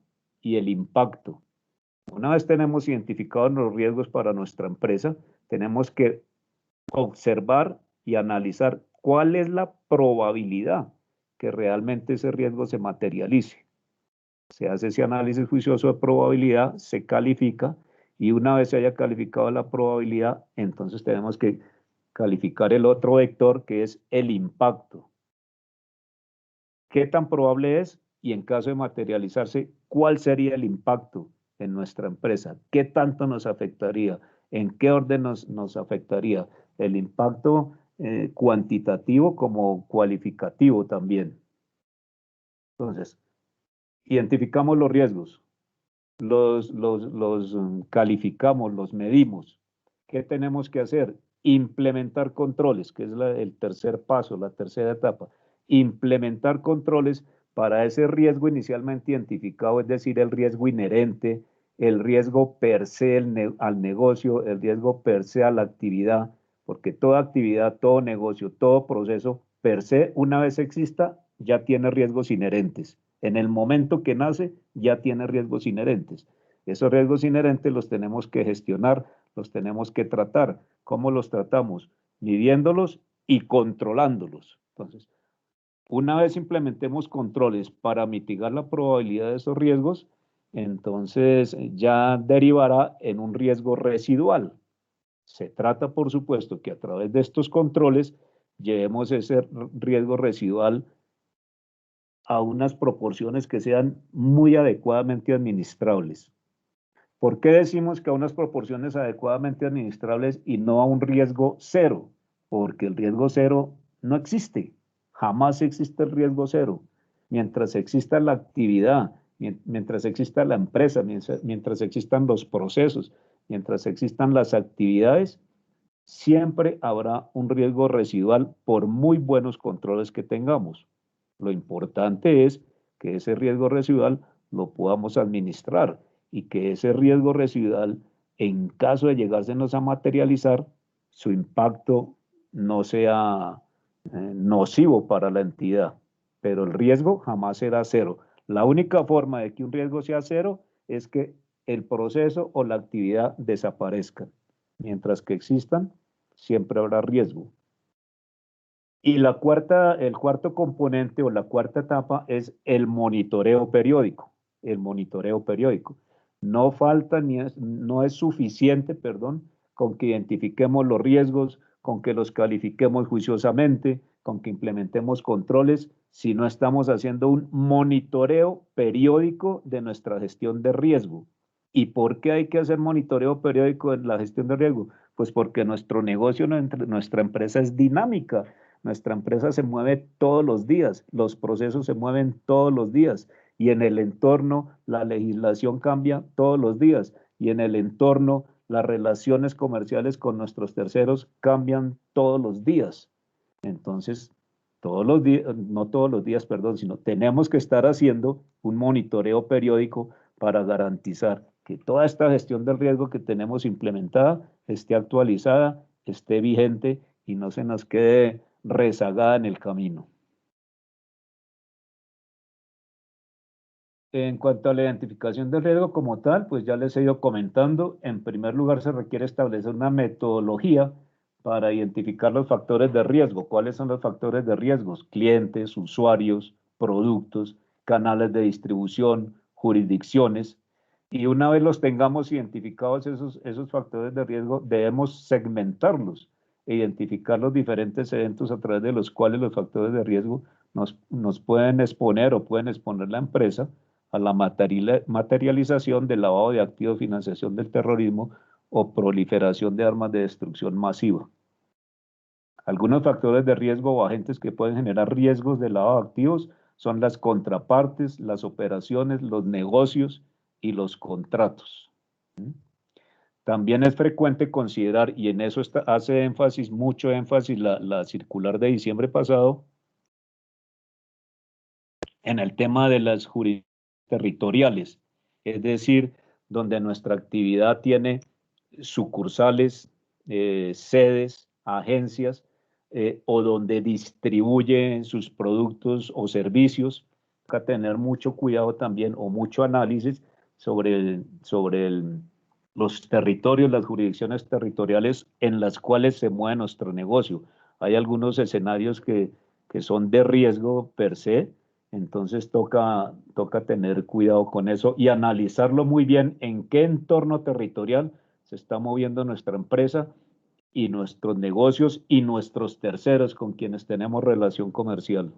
y el impacto. Una vez tenemos identificados los riesgos para nuestra empresa, tenemos que observar y analizar cuál es la probabilidad que realmente ese riesgo se materialice. Se hace ese análisis juicioso de probabilidad, se califica y una vez se haya calificado la probabilidad, entonces tenemos que calificar el otro vector que es el impacto. ¿Qué tan probable es? Y en caso de materializarse, ¿cuál sería el impacto en nuestra empresa? ¿Qué tanto nos afectaría? ¿En qué orden nos afectaría? El impacto cuantitativo como cualificativo también. Entonces, identificamos los riesgos, los calificamos, los medimos. ¿Qué tenemos que hacer? Implementar controles, que es el tercer paso, la tercera etapa. Implementar controles para ese riesgo inicialmente identificado, es decir, el riesgo inherente, el riesgo per se al negocio, el riesgo per se a la actividad, porque toda actividad, todo negocio, todo proceso per se, una vez exista, ya tiene riesgos inherentes. En el momento que nace, ya tiene riesgos inherentes. Esos riesgos inherentes los tenemos que gestionar, los tenemos que tratar. ¿Cómo los tratamos? Midiéndolos y controlándolos. Entonces, una vez implementemos controles para mitigar la probabilidad de esos riesgos, entonces ya derivará en un riesgo residual. Se trata, por supuesto, que a través de estos controles llevemos ese riesgo residual a unas proporciones que sean muy adecuadamente administrables. ¿Por qué decimos que a unas proporciones adecuadamente administrables y no a un riesgo cero? Porque el riesgo cero no existe. Jamás existe el riesgo cero. Mientras exista la actividad, mientras exista la empresa, mientras existan los procesos, mientras existan las actividades, siempre habrá un riesgo residual por muy buenos controles que tengamos. Lo importante es que ese riesgo residual lo podamos administrar y que ese riesgo residual, en caso de llegársenos a materializar, su impacto no sea nocivo para la entidad. Pero el riesgo jamás será cero. La única forma de que un riesgo sea cero es que el proceso o la actividad desaparezcan. Mientras que existan, siempre habrá riesgo. Y el cuarto componente o la cuarta etapa es el monitoreo periódico. El monitoreo periódico. No falta no es suficiente, perdón, con que identifiquemos los riesgos, con que los califiquemos juiciosamente, con que implementemos controles, si no estamos haciendo un monitoreo periódico de nuestra gestión de riesgo. ¿Y por qué hay que hacer monitoreo periódico en la gestión de riesgo? Pues porque nuestro negocio, nuestra empresa es dinámica. Nuestra empresa se mueve todos los días, los procesos se mueven todos los días y en el entorno la legislación cambia todos los días y en el entorno las relaciones comerciales con nuestros terceros cambian todos los días. Entonces, todos los días, no todos los días, perdón, sino tenemos que estar haciendo un monitoreo periódico para garantizar que toda esta gestión del riesgo que tenemos implementada esté actualizada, esté vigente y no se nos quede rezagada en el camino. En cuanto a la identificación del riesgo como tal, pues ya les he ido comentando, en primer lugar se requiere establecer una metodología para identificar los factores de riesgo. ¿Cuáles son los factores de riesgos? Clientes, usuarios, productos, canales de distribución, jurisdicciones. Y una vez los tengamos identificados esos factores de riesgo, debemos segmentarlos e identificar los diferentes eventos a través de los cuales los factores de riesgo nos pueden exponer o pueden exponer la empresa a la materialización del lavado de activos, financiación del terrorismo o proliferación de armas de destrucción masiva. Algunos factores de riesgo o agentes que pueden generar riesgos de lavado de activos son las contrapartes, las operaciones, los negocios y los contratos. También es frecuente considerar, y en eso hace énfasis, mucho énfasis la circular de diciembre pasado, en el tema de las jurisdicciones territoriales, es decir, donde nuestra actividad tiene sucursales, sedes, agencias, o donde distribuye sus productos o servicios. Hay que tener mucho cuidado también o mucho análisis sobre los territorios, las jurisdicciones territoriales en las cuales se mueve nuestro negocio. Hay algunos escenarios que son de riesgo per se, entonces toca tener cuidado con eso y analizarlo muy bien en qué entorno territorial se está moviendo nuestra empresa y nuestros negocios y nuestros terceros con quienes tenemos relación comercial.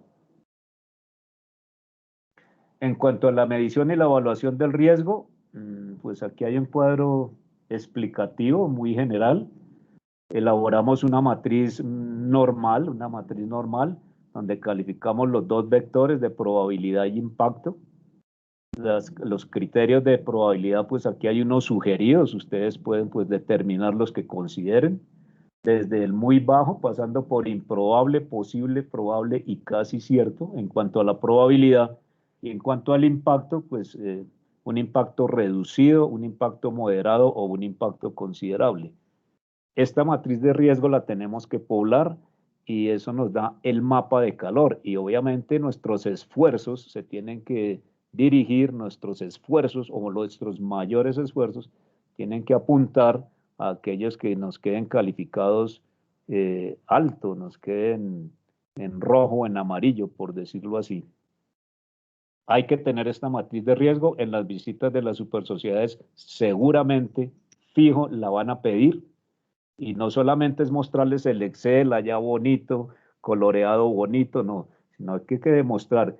En cuanto a la medición y la evaluación del riesgo, pues aquí hay un cuadro explicativo muy general. Elaboramos una matriz normal, donde calificamos los dos vectores de probabilidad y impacto. Los criterios de probabilidad, pues aquí hay unos sugeridos, ustedes pueden pues determinar los que consideren, desde el muy bajo, pasando por improbable, posible, probable y casi cierto en cuanto a la probabilidad, y en cuanto al impacto, pues un impacto reducido, un impacto moderado o un impacto considerable. Esta matriz de riesgo la tenemos que poblar y eso nos da el mapa de calor y obviamente nuestros esfuerzos se tienen que dirigir, nuestros esfuerzos o nuestros mayores esfuerzos tienen que apuntar a aquellos que nos queden calificados alto, nos queden en rojo o en amarillo, por decirlo así. Hay que tener esta matriz de riesgo en las visitas de las supersociedades, seguramente fijo la van a pedir. Y no solamente es mostrarles el Excel allá bonito, coloreado bonito, no, sino hay que demostrar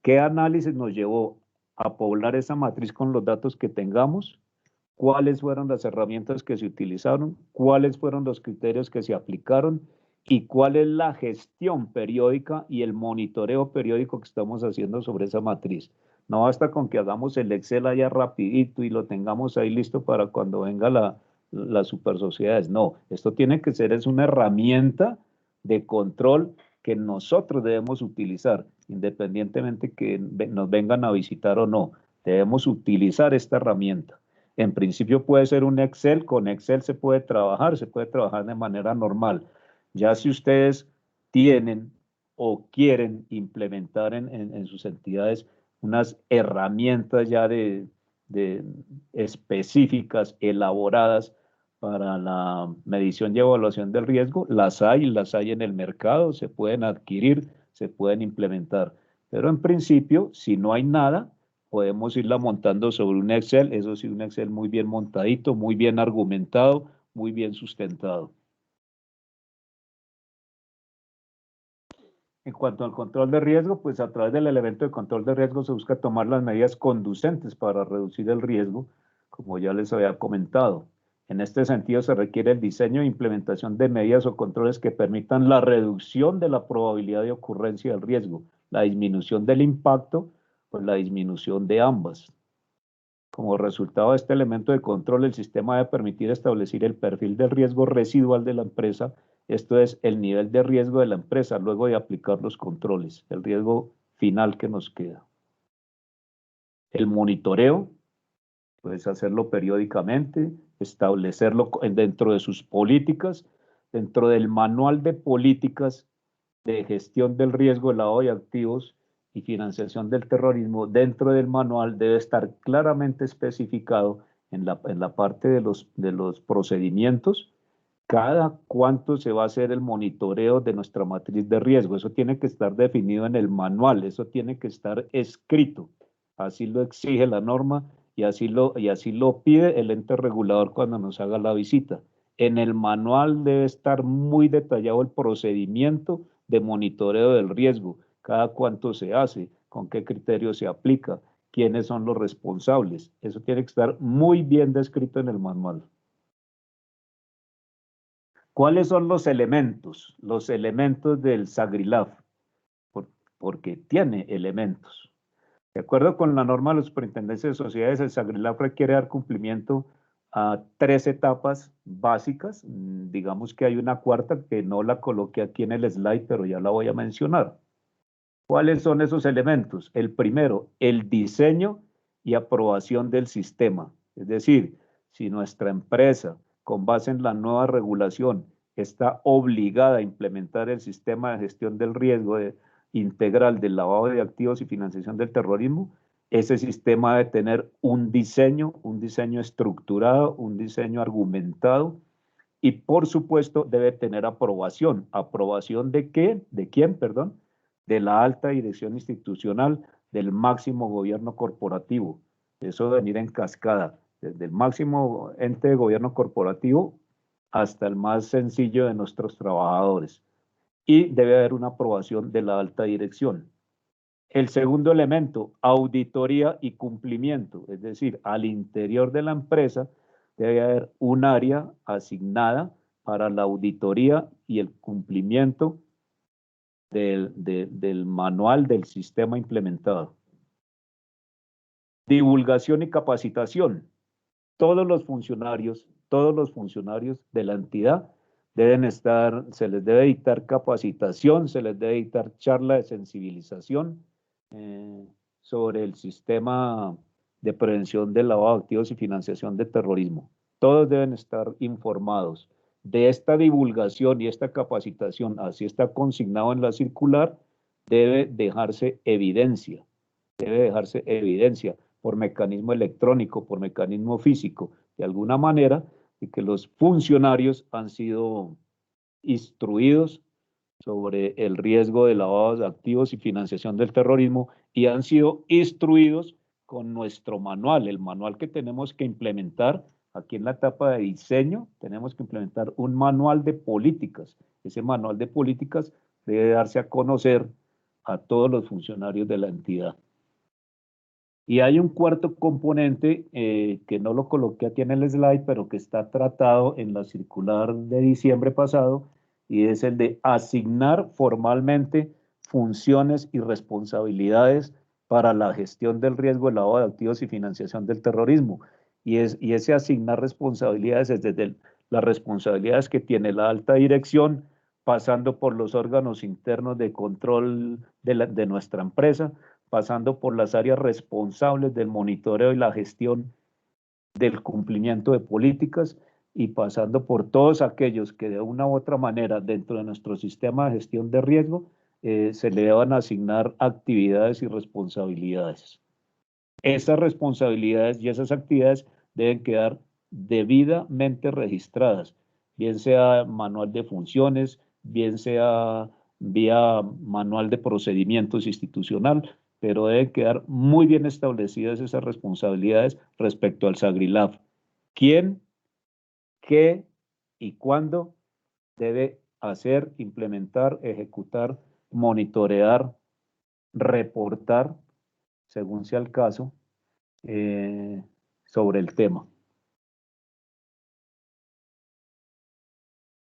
qué análisis nos llevó a poblar esa matriz con los datos que tengamos, cuáles fueron las herramientas que se utilizaron, cuáles fueron los criterios que se aplicaron y cuál es la gestión periódica y el monitoreo periódico que estamos haciendo sobre esa matriz. No basta con que hagamos el Excel allá rapidito y lo tengamos ahí listo para cuando venga las supersociedades. No, esto tiene que ser es una herramienta de control que nosotros debemos utilizar, independientemente que nos vengan a visitar o no. Debemos utilizar esta herramienta. En principio puede ser un Excel, con Excel se puede trabajar de manera normal. Ya si ustedes tienen o quieren implementar en sus entidades unas herramientas ya de específicas, elaboradas para la medición y evaluación del riesgo. Las hay en el mercado, se pueden adquirir, se pueden implementar. Pero en principio, si no hay nada, podemos irla montando sobre un Excel, eso sí, un Excel muy bien montadito, muy bien argumentado, muy bien sustentado. En cuanto al control de riesgo, pues a través del elemento de control de riesgo se busca tomar las medidas conducentes para reducir el riesgo, como ya les había comentado. En este sentido, se requiere el diseño e implementación de medidas o controles que permitan la reducción de la probabilidad de ocurrencia del riesgo, la disminución del impacto, pues la disminución de ambas. Como resultado de este elemento de control, el sistema debe permitir establecer el perfil del riesgo residual de la empresa, esto es, el nivel de riesgo de la empresa luego de aplicar los controles, el riesgo final que nos queda. El monitoreo, puedes hacerlo periódicamente, establecerlo dentro de sus políticas, dentro del manual de políticas de gestión del riesgo de lavado de activos y financiación del terrorismo. Dentro del manual debe estar claramente especificado en la parte de los procedimientos cada cuánto se va a hacer el monitoreo de nuestra matriz de riesgo. Eso tiene que estar definido en el manual, eso tiene que estar escrito. Así lo exige la norma y así lo pide el ente regulador cuando nos haga la visita. En el manual debe estar muy detallado el procedimiento de monitoreo del riesgo, cada cuánto se hace, con qué criterio se aplica, quiénes son los responsables. Eso tiene que estar muy bien descrito en el manual. ¿Cuáles son los elementos? Los elementos del SAGRILAF, porque tiene elementos. De acuerdo con la norma de la Superintendencia de Sociedades, el SAGRILAF requiere dar cumplimiento a 3 etapas básicas. Digamos que hay una cuarta que no la coloqué aquí en el slide, pero ya la voy a mencionar. ¿Cuáles son esos elementos? El primero, el diseño y aprobación del sistema. Es decir, si nuestra empresa, con base en la nueva regulación, está obligada a implementar el sistema de gestión del riesgo integral del lavado de activos y financiación del terrorismo, ese sistema debe tener un diseño estructurado, un diseño argumentado y, por supuesto, debe tener aprobación. ¿Aprobación de qué? ¿De quién, perdón? De la alta dirección institucional, del máximo gobierno corporativo. Eso debe venir en cascada, desde el máximo ente de gobierno corporativo hasta el más sencillo de nuestros trabajadores. Y debe haber una aprobación de la alta dirección. El segundo elemento, auditoría y cumplimiento, es decir, al interior de la empresa debe haber un área asignada para la auditoría y el cumplimiento del manual del sistema implementado. Divulgación y capacitación. Todos los funcionarios de la entidad se les debe dictar capacitación, se les debe dictar charla de sensibilización sobre el sistema de prevención del lavado de activos y financiación de terrorismo. Todos deben estar informados de esta divulgación y esta capacitación, así está consignado en la circular, debe dejarse evidencia por mecanismo electrónico, por mecanismo físico, de alguna manera, de que los funcionarios han sido instruidos sobre el riesgo de lavado de activos y financiación del terrorismo y han sido instruidos con nuestro manual, el manual que tenemos que implementar. Aquí en la etapa de diseño tenemos que implementar un manual de políticas. Ese manual de políticas debe darse a conocer a todos los funcionarios de la entidad. Y hay un cuarto componente que no lo coloqué aquí en el slide, pero que está tratado en la circular de diciembre pasado, y es el de asignar formalmente funciones y responsabilidades para la gestión del riesgo de lavado de activos y financiación del terrorismo. Y ese asignar responsabilidades es desde las responsabilidades que tiene la alta dirección, pasando por los órganos internos de control de nuestra empresa, pasando por las áreas responsables del monitoreo y la gestión del cumplimiento de políticas y pasando por todos aquellos que de una u otra manera dentro de nuestro sistema de gestión de riesgo se le deban asignar actividades y responsabilidades. Esas responsabilidades y esas actividades deben quedar debidamente registradas, bien sea manual de funciones, bien sea vía manual de procedimientos institucional, pero deben quedar muy bien establecidas esas responsabilidades respecto al SAGRILAF. ¿Quién, qué y cuándo debe hacer, implementar, ejecutar, monitorear, reportar, según sea el caso, sobre el tema?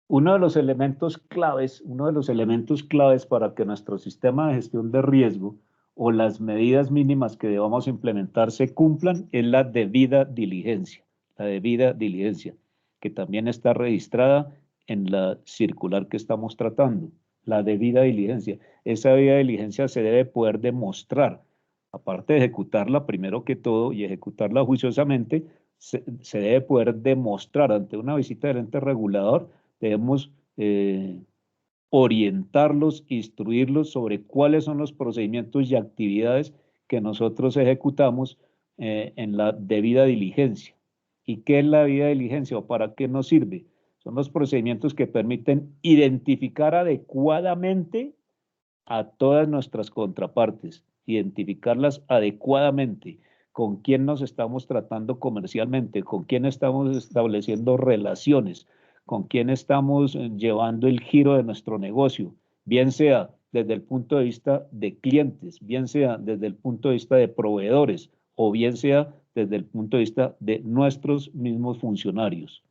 Uno de los elementos claves para que nuestro sistema de gestión de riesgo o las medidas mínimas que debamos implementar se cumplan es la debida diligencia, que también está registrada en la circular que estamos tratando. La debida diligencia. Esa debida diligencia se debe poder demostrar, aparte de ejecutarla primero que todo y ejecutarla juiciosamente, se debe poder demostrar ante una visita del ente regulador. Debemos orientarlos, instruirlos sobre cuáles son los procedimientos y actividades que nosotros ejecutamos en la debida diligencia. ¿Y qué es la debida diligencia o para qué nos sirve? Son los procedimientos que permiten identificar adecuadamente a todas nuestras contrapartes, identificarlas adecuadamente, con quién nos estamos tratando comercialmente, con quién estamos estableciendo relaciones, con quién estamos llevando el giro de nuestro negocio, bien sea desde el punto de vista de clientes, bien sea desde el punto de vista de proveedores o bien sea desde el punto de vista de nuestros mismos funcionarios.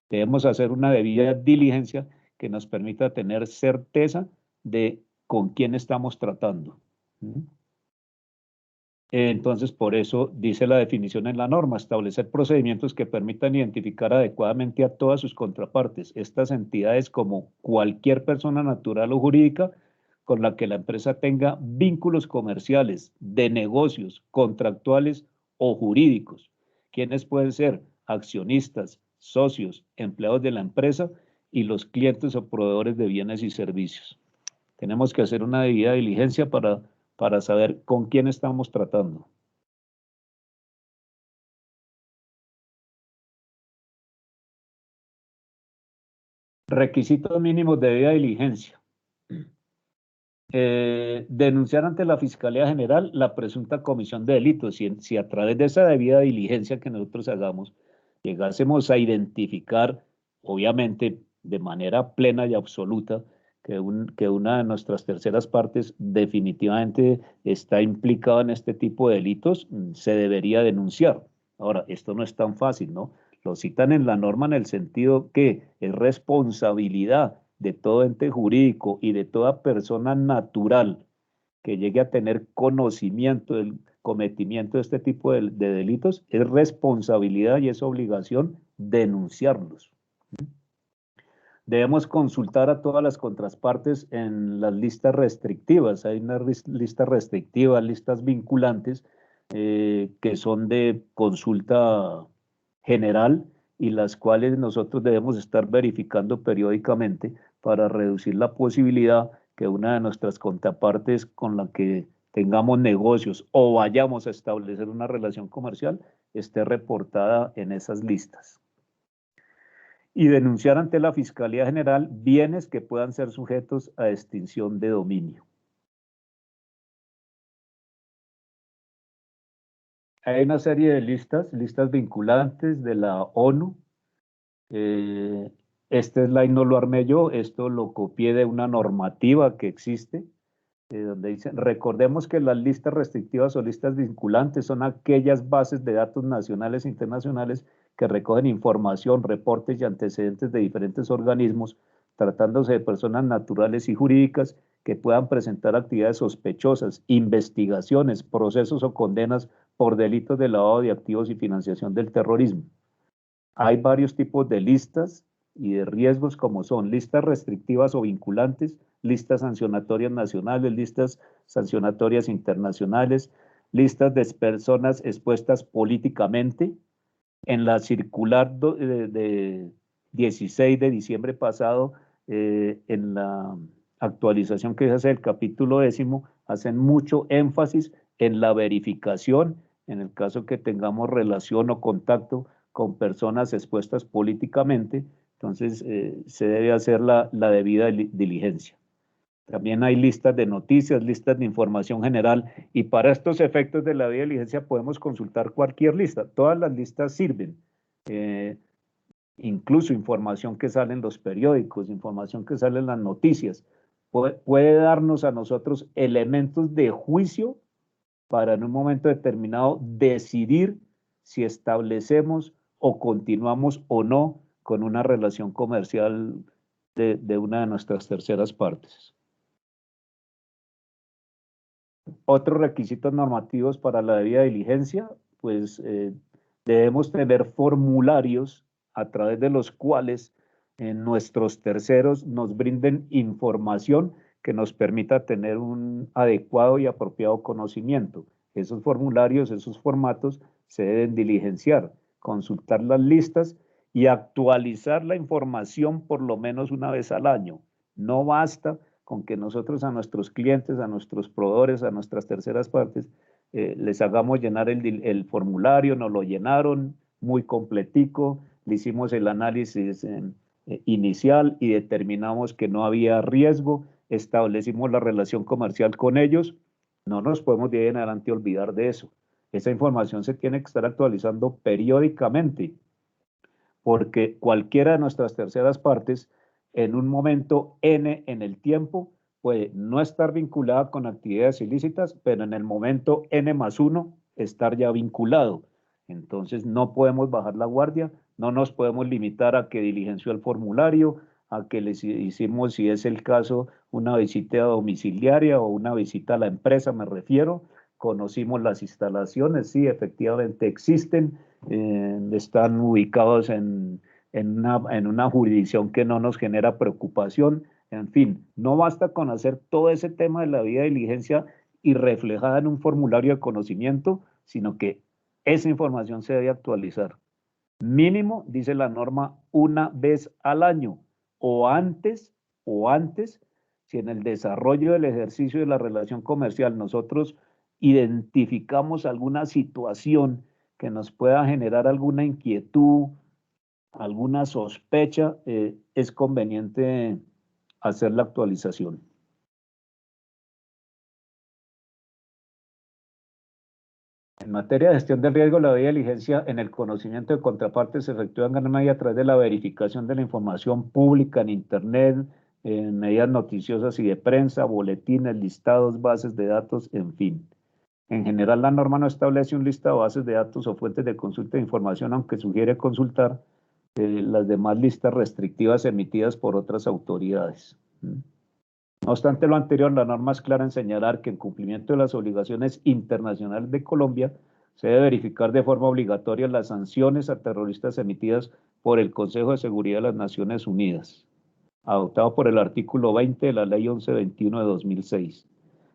Debemos hacer una debida diligencia que nos permita tener certeza de con quién estamos tratando. Entonces, por eso dice la definición en la norma, establecer procedimientos que permitan identificar adecuadamente a todas sus contrapartes, estas entidades como cualquier persona natural o jurídica con la que la empresa tenga vínculos comerciales, de negocios, contractuales o jurídicos. ¿Quiénes pueden ser? Accionistas, socios, empleados de la empresa y los clientes o proveedores de bienes y servicios. Tenemos que hacer una debida diligencia para saber con quién estamos tratando. Requisitos mínimos de debida diligencia. Denunciar ante la Fiscalía General la presunta comisión de delitos. Si a través de esa debida diligencia que nosotros hagamos, llegásemos a identificar, obviamente de manera plena y absoluta, que una de nuestras terceras partes definitivamente está implicada en este tipo de delitos, se debería denunciar. Ahora, esto no es tan fácil, ¿no? Lo citan en la norma en el sentido que es responsabilidad de todo ente jurídico y de toda persona natural que llegue a tener conocimiento del cometimiento de este tipo de delitos, es responsabilidad y es obligación denunciarlos. Debemos consultar a todas las contrapartes en las listas restrictivas. Hay unas listas restrictivas, listas vinculantes, que son de consulta general y las cuales nosotros debemos estar verificando periódicamente para reducir la posibilidad que una de nuestras contrapartes con la que tengamos negocios o vayamos a establecer una relación comercial esté reportada en esas listas. Y denunciar ante la Fiscalía General bienes que puedan ser sujetos a extinción de dominio. Hay una serie de listas vinculantes de la ONU. Este slide no lo armé yo, esto lo copié de una normativa que existe, donde dice, recordemos que las listas restrictivas o listas vinculantes son aquellas bases de datos nacionales e internacionales que recogen información, reportes y antecedentes de diferentes organismos, tratándose de personas naturales y jurídicas que puedan presentar actividades sospechosas, investigaciones, procesos o condenas por delitos de lavado de activos y financiación del terrorismo. Hay varios tipos de listas y de riesgos como son listas restrictivas o vinculantes, listas sancionatorias nacionales, listas sancionatorias internacionales, listas de personas expuestas políticamente. En la circular de 16 de diciembre pasado, en la actualización que se hace del capítulo 10, hacen mucho énfasis en la verificación en el caso que tengamos relación o contacto con personas expuestas políticamente, entonces se debe hacer la debida diligencia. También hay listas de noticias, listas de información general, y para estos efectos de la debida diligencia podemos consultar cualquier lista. Todas las listas sirven, incluso información que sale en los periódicos, información que sale en las noticias, puede darnos a nosotros elementos de juicio para en un momento determinado decidir si establecemos o continuamos o no con una relación comercial de una de nuestras terceras partes. Otros requisitos normativos para la debida diligencia, pues debemos tener formularios a través de los cuales nuestros terceros nos brinden información que nos permita tener un adecuado y apropiado conocimiento. Esos formularios, esos formatos se deben diligenciar, consultar las listas y actualizar la información por lo menos una vez al año. No basta con que nosotros a nuestros clientes, a nuestros proveedores, a nuestras terceras partes, les hagamos llenar el formulario, nos lo llenaron muy completico, le hicimos el análisis inicial y determinamos que no había riesgo, establecimos la relación comercial con ellos, no nos podemos de ahí en adelante olvidar de eso. Esa información se tiene que estar actualizando periódicamente, porque cualquiera de nuestras terceras partes, en un momento N en el tiempo, puede no estar vinculada con actividades ilícitas, pero en el momento N+1 estar ya vinculado. Entonces no podemos bajar la guardia, no nos podemos limitar a que diligenció el formulario, a que les hicimos, si es el caso, una visita domiciliaria o una visita a la empresa, me refiero, conocimos las instalaciones, sí, efectivamente existen, están ubicados en una jurisdicción que no nos genera preocupación. En fin, no basta con hacer todo ese tema de la debida diligencia y reflejada en un formulario de conocimiento, sino que esa información se debe actualizar. Mínimo, dice la norma, una vez al año o antes, si en el desarrollo del ejercicio de la relación comercial nosotros identificamos alguna situación que nos pueda generar alguna inquietud, alguna sospecha, es conveniente hacer la actualización. En materia de gestión del riesgo, la debida diligencia en el conocimiento de contrapartes se efectúa en gran medida a través de la verificación de la información pública en Internet, en medidas noticiosas y de prensa, boletines, listados, bases de datos, en fin. En general, la norma no establece un listado de bases de datos o fuentes de consulta de información, aunque sugiere consultar las demás listas restrictivas emitidas por otras autoridades. No obstante lo anterior, la norma es clara en señalar que en cumplimiento de las obligaciones internacionales de Colombia, se debe verificar de forma obligatoria las sanciones a terroristas emitidas por el Consejo de Seguridad de las Naciones Unidas, adoptado por el artículo 20 de la Ley 1121 de 2006.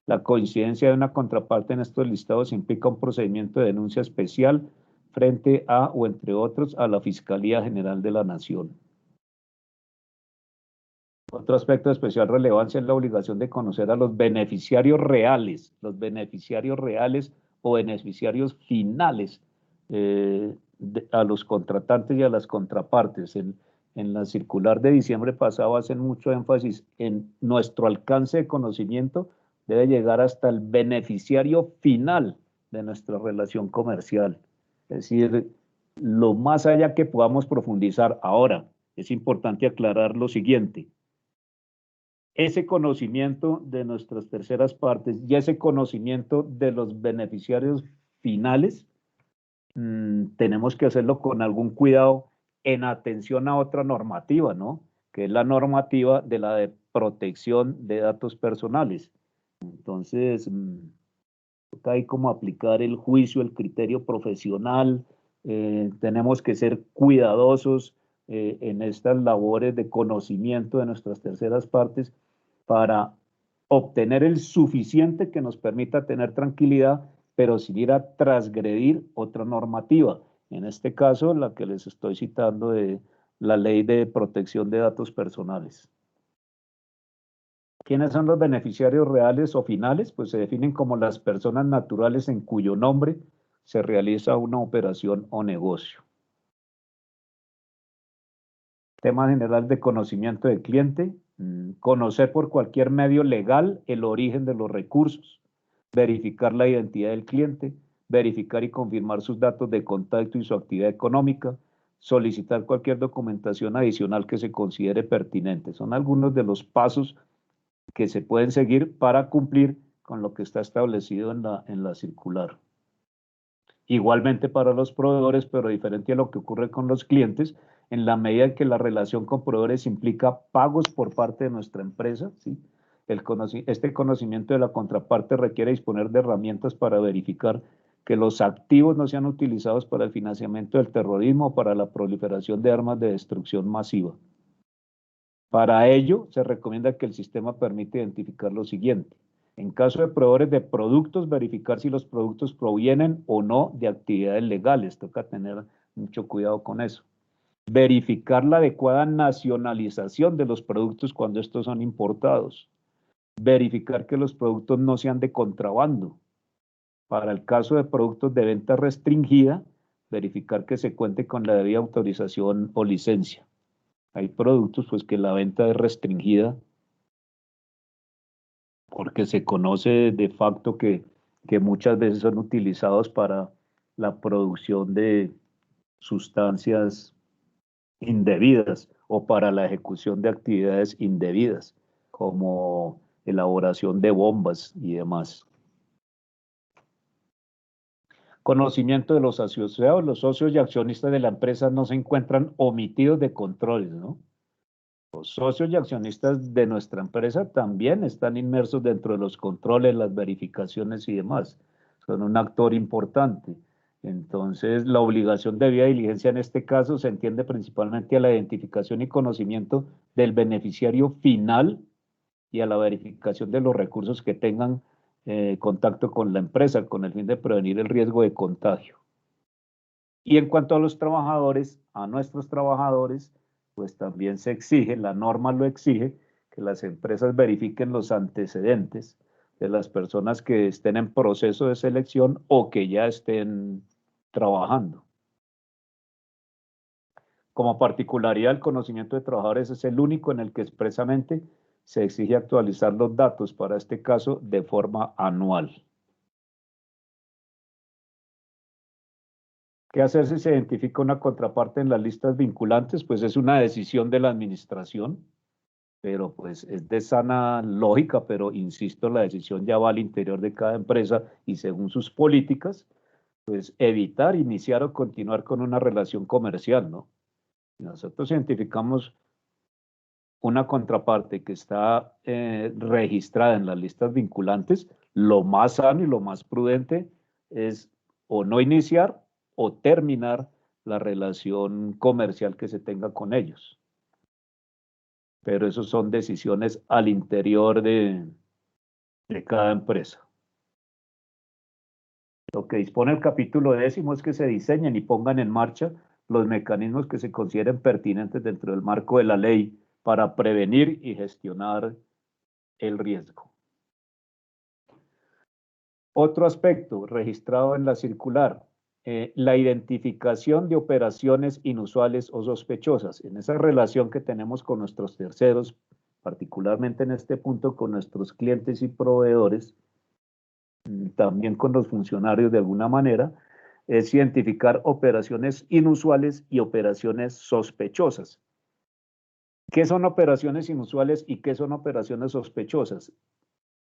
La coincidencia de una contraparte en estos listados implica un procedimiento de denuncia especial frente a, o entre otros, a la Fiscalía General de la Nación. Otro aspecto de especial relevancia es la obligación de conocer a los beneficiarios reales o beneficiarios finales, a los contratantes y a las contrapartes. En la circular de diciembre pasado hacen mucho énfasis en nuestro alcance de conocimiento, debe llegar hasta el beneficiario final de nuestra relación comercial. Es decir, lo más allá que podamos profundizar. Ahora, es importante aclarar lo siguiente. Ese conocimiento de nuestras terceras partes y ese conocimiento de los beneficiarios finales, tenemos que hacerlo con algún cuidado en atención a otra normativa, ¿no? Que es la normativa de la de protección de datos personales. Entonces, hay como aplicar el juicio, el criterio profesional, tenemos que ser cuidadosos en estas labores de conocimiento de nuestras terceras partes para obtener el suficiente que nos permita tener tranquilidad, pero sin ir a transgredir otra normativa. En este caso, la que les estoy citando de la Ley de Protección de Datos Personales. ¿Quiénes son los beneficiarios reales o finales? Pues se definen como las personas naturales en cuyo nombre se realiza una operación o negocio. Tema general de conocimiento del cliente, conocer por cualquier medio legal el origen de los recursos, verificar la identidad del cliente, verificar y confirmar sus datos de contacto y su actividad económica, solicitar cualquier documentación adicional que se considere pertinente. Son algunos de los pasos que se pueden seguir para cumplir con lo que está establecido en la circular. Igualmente para los proveedores, pero diferente a lo que ocurre con los clientes, en la medida en que la relación con proveedores implica pagos por parte de nuestra empresa, ¿sí? Este conocimiento de la contraparte requiere disponer de herramientas para verificar que los activos no sean utilizados para el financiamiento del terrorismo o para la proliferación de armas de destrucción masiva. Para ello, se recomienda que el sistema permite identificar lo siguiente. En caso de proveedores de productos, verificar si los productos provienen o no de actividades legales. Toca tener mucho cuidado con eso. Verificar la adecuada nacionalización de los productos cuando estos son importados. Verificar que los productos no sean de contrabando. Para el caso de productos de venta restringida, verificar que se cuente con la debida autorización o licencia. Hay productos pues que la venta es restringida porque se conoce de facto que muchas veces son utilizados para la producción de sustancias indebidas o para la ejecución de actividades indebidas, como elaboración de bombas y demás. Conocimiento de los asociados. Los socios y accionistas de la empresa no se encuentran omitidos de controles, ¿no? Los socios y accionistas de nuestra empresa también están inmersos dentro de los controles, las verificaciones y demás. Son un actor importante. Entonces, la obligación de debida diligencia en este caso se entiende principalmente a la identificación y conocimiento del beneficiario final y a la verificación de los recursos que tengan contacto con la empresa con el fin de prevenir el riesgo de contagio. Y en cuanto a los trabajadores, a nuestros trabajadores, pues también se exige, la norma lo exige, que las empresas verifiquen los antecedentes de las personas que estén en proceso de selección o que ya estén trabajando. Como particularidad, el conocimiento de trabajadores es el único en el que expresamente se exige actualizar los datos, para este caso, de forma anual. ¿Qué hacer si se identifica una contraparte en las listas vinculantes? Pues es una decisión de la administración, pero pues es de sana lógica, pero insisto, la decisión ya va al interior de cada empresa y según sus políticas, pues evitar, iniciar o continuar con una relación comercial, ¿no? Si nosotros identificamos una contraparte que está registrada en las listas vinculantes, lo más sano y lo más prudente es o no iniciar o terminar la relación comercial que se tenga con ellos. Pero eso son decisiones al interior de cada empresa. Lo que dispone el capítulo 10 es que se diseñen y pongan en marcha los mecanismos que se consideren pertinentes dentro del marco de la ley para prevenir y gestionar el riesgo. Otro aspecto registrado en la circular, la identificación de operaciones inusuales o sospechosas. En esa relación que tenemos con nuestros terceros, particularmente en este punto con nuestros clientes y proveedores, también con los funcionarios de alguna manera, es identificar operaciones inusuales y operaciones sospechosas. ¿Qué son operaciones inusuales y qué son operaciones sospechosas?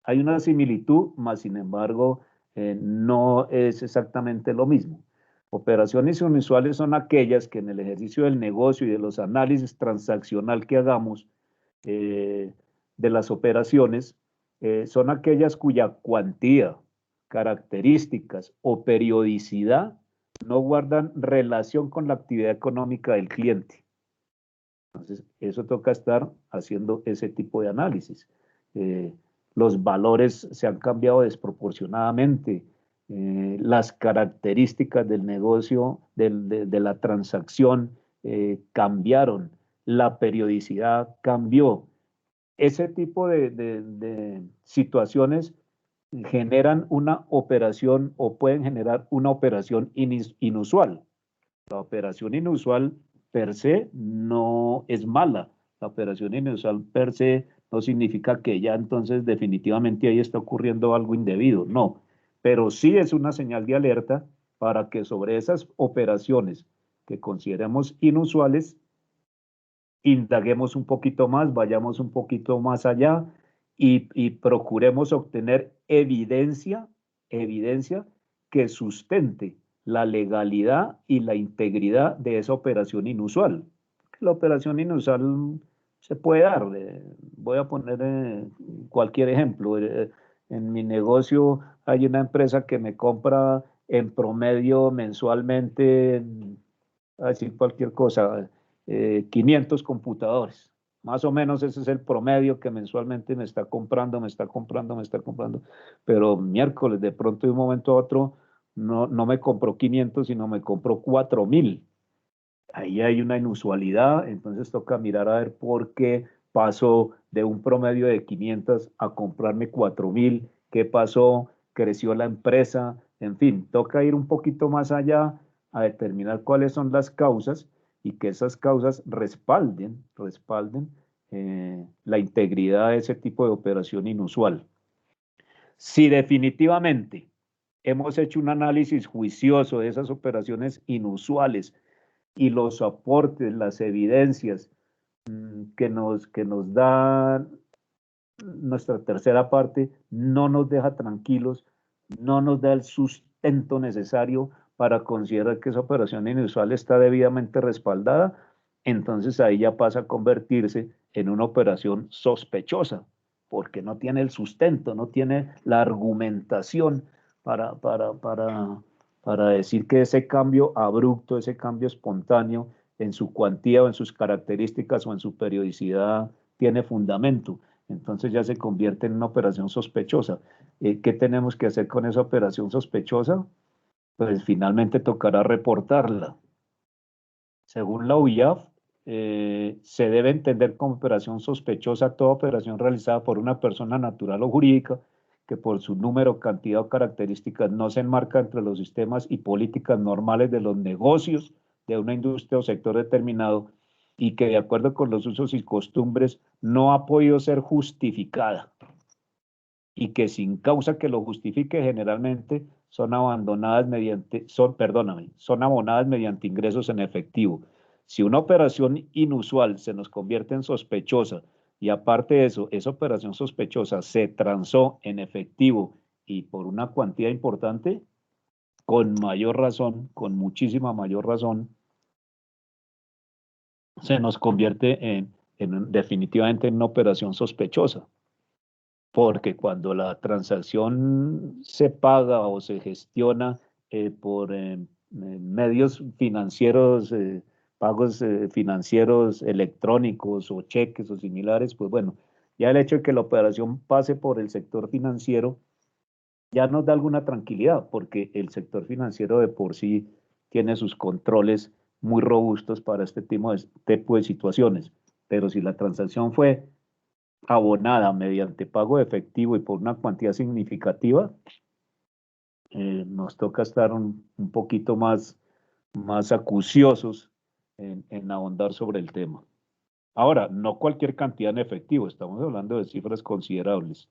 Hay una similitud, mas sin embargo, no es exactamente lo mismo. Operaciones inusuales son aquellas que en el ejercicio del negocio y de los análisis transaccional que hagamos de las operaciones, son aquellas cuya cuantía, características o periodicidad no guardan relación con la actividad económica del cliente. Entonces, eso toca estar haciendo ese tipo de análisis. Los valores se han cambiado desproporcionadamente, las características del negocio, de la transacción cambiaron, la periodicidad cambió. Ese tipo de situaciones generan una operación o pueden generar una operación inusual. La operación inusual per se no es mala. La operación inusual per se no significa que ya entonces definitivamente ahí está ocurriendo algo indebido, no. Pero sí es una señal de alerta para que sobre esas operaciones que consideremos inusuales, indaguemos un poquito más, vayamos un poquito más allá y procuremos obtener evidencia que sustente la legalidad y la integridad de esa operación inusual. La operación inusual se puede dar. Voy a poner cualquier ejemplo. En mi negocio hay una empresa que me compra en promedio mensualmente, a decir cualquier cosa, 500 computadores. Más o menos ese es el promedio que mensualmente me está comprando. Pero miércoles, de pronto de un momento a otro, no me compró 500, sino me compró 4.000. Ahí hay una inusualidad, entonces toca mirar a ver por qué pasó de un promedio de 500 a comprarme 4.000, qué pasó, creció la empresa, en fin, toca ir un poquito más allá a determinar cuáles son las causas y que esas causas respalden la integridad de ese tipo de operación inusual. Si definitivamente hemos hecho un análisis juicioso de esas operaciones inusuales y los aportes, las evidencias que nos da nuestra tercera parte, no nos deja tranquilos, no nos da el sustento necesario para considerar que esa operación inusual está debidamente respaldada, entonces ahí ya pasa a convertirse en una operación sospechosa, porque no tiene el sustento, no tiene la argumentación para decir que ese cambio abrupto, ese cambio espontáneo en su cuantía o en sus características o en su periodicidad tiene fundamento. Entonces ya se convierte en una operación sospechosa. ¿Qué tenemos que hacer con esa operación sospechosa? Pues finalmente tocará reportarla. Según la UIAF, se debe entender como operación sospechosa toda operación realizada por una persona natural o jurídica que por su número, cantidad o características no se enmarca entre los sistemas y políticas normales de los negocios de una industria o sector determinado y que de acuerdo con los usos y costumbres no ha podido ser justificada y que sin causa que lo justifique generalmente son abonadas mediante ingresos en efectivo. Si una operación inusual se nos convierte en sospechosa y aparte de eso, esa operación sospechosa se transó en efectivo y por una cuantía importante, con mayor razón, con muchísima mayor razón, se nos convierte definitivamente en una operación sospechosa. Porque cuando la transacción se paga o se gestiona por medios financieros, pagos financieros electrónicos o cheques o similares, pues bueno, ya el hecho de que la operación pase por el sector financiero ya nos da alguna tranquilidad, porque el sector financiero de por sí tiene sus controles muy robustos para este tipo de situaciones. Pero si la transacción fue abonada mediante pago de efectivo y por una cuantía significativa, nos toca estar un poquito más acuciosos en ahondar sobre el tema. Ahora, no cualquier cantidad en efectivo, estamos hablando de cifras considerables.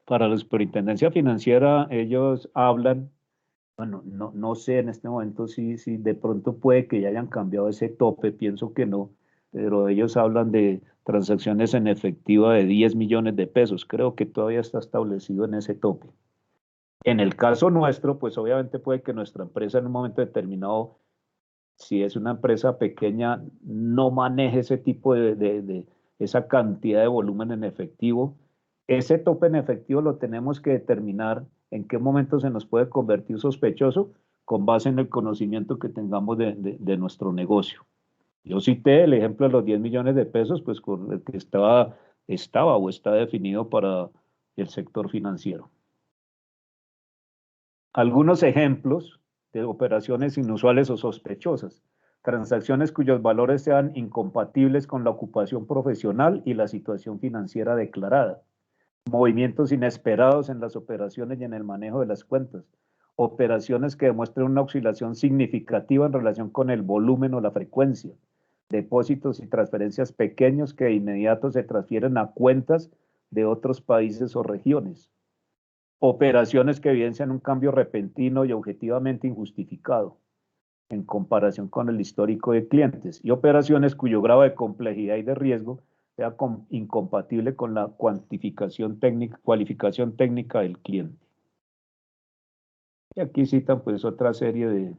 Para la superintendencia financiera, ellos hablan, bueno, no sé en este momento si de pronto puede que ya hayan cambiado ese tope, pienso que no, pero ellos hablan de transacciones en efectivo de 10 millones de pesos. Creo que todavía está establecido en ese tope. En el caso nuestro, pues obviamente puede que nuestra empresa en un momento determinado, si es una empresa pequeña, no maneje ese tipo esa cantidad de volumen en efectivo. Ese tope en efectivo lo tenemos que determinar en qué momento se nos puede convertir sospechoso con base en el conocimiento que tengamos de nuestro negocio. Yo cité el ejemplo de los 10 millones de pesos, pues con el que estaba o está definido para el sector financiero. Algunos ejemplos de operaciones inusuales o sospechosas. Transacciones cuyos valores sean incompatibles con la ocupación profesional y la situación financiera declarada. movimientos inesperados en las operaciones y en el manejo de las cuentas, operaciones que demuestren una oscilación significativa en relación con el volumen o la frecuencia, depósitos y transferencias pequeños que de inmediato se transfieren a cuentas de otros países o regiones, operaciones que evidencian un cambio repentino y objetivamente injustificado en comparación con el histórico de clientes, y operaciones cuyo grado de complejidad y de riesgo sea incompatible con la cualificación técnica del cliente. Y aquí citan pues otra serie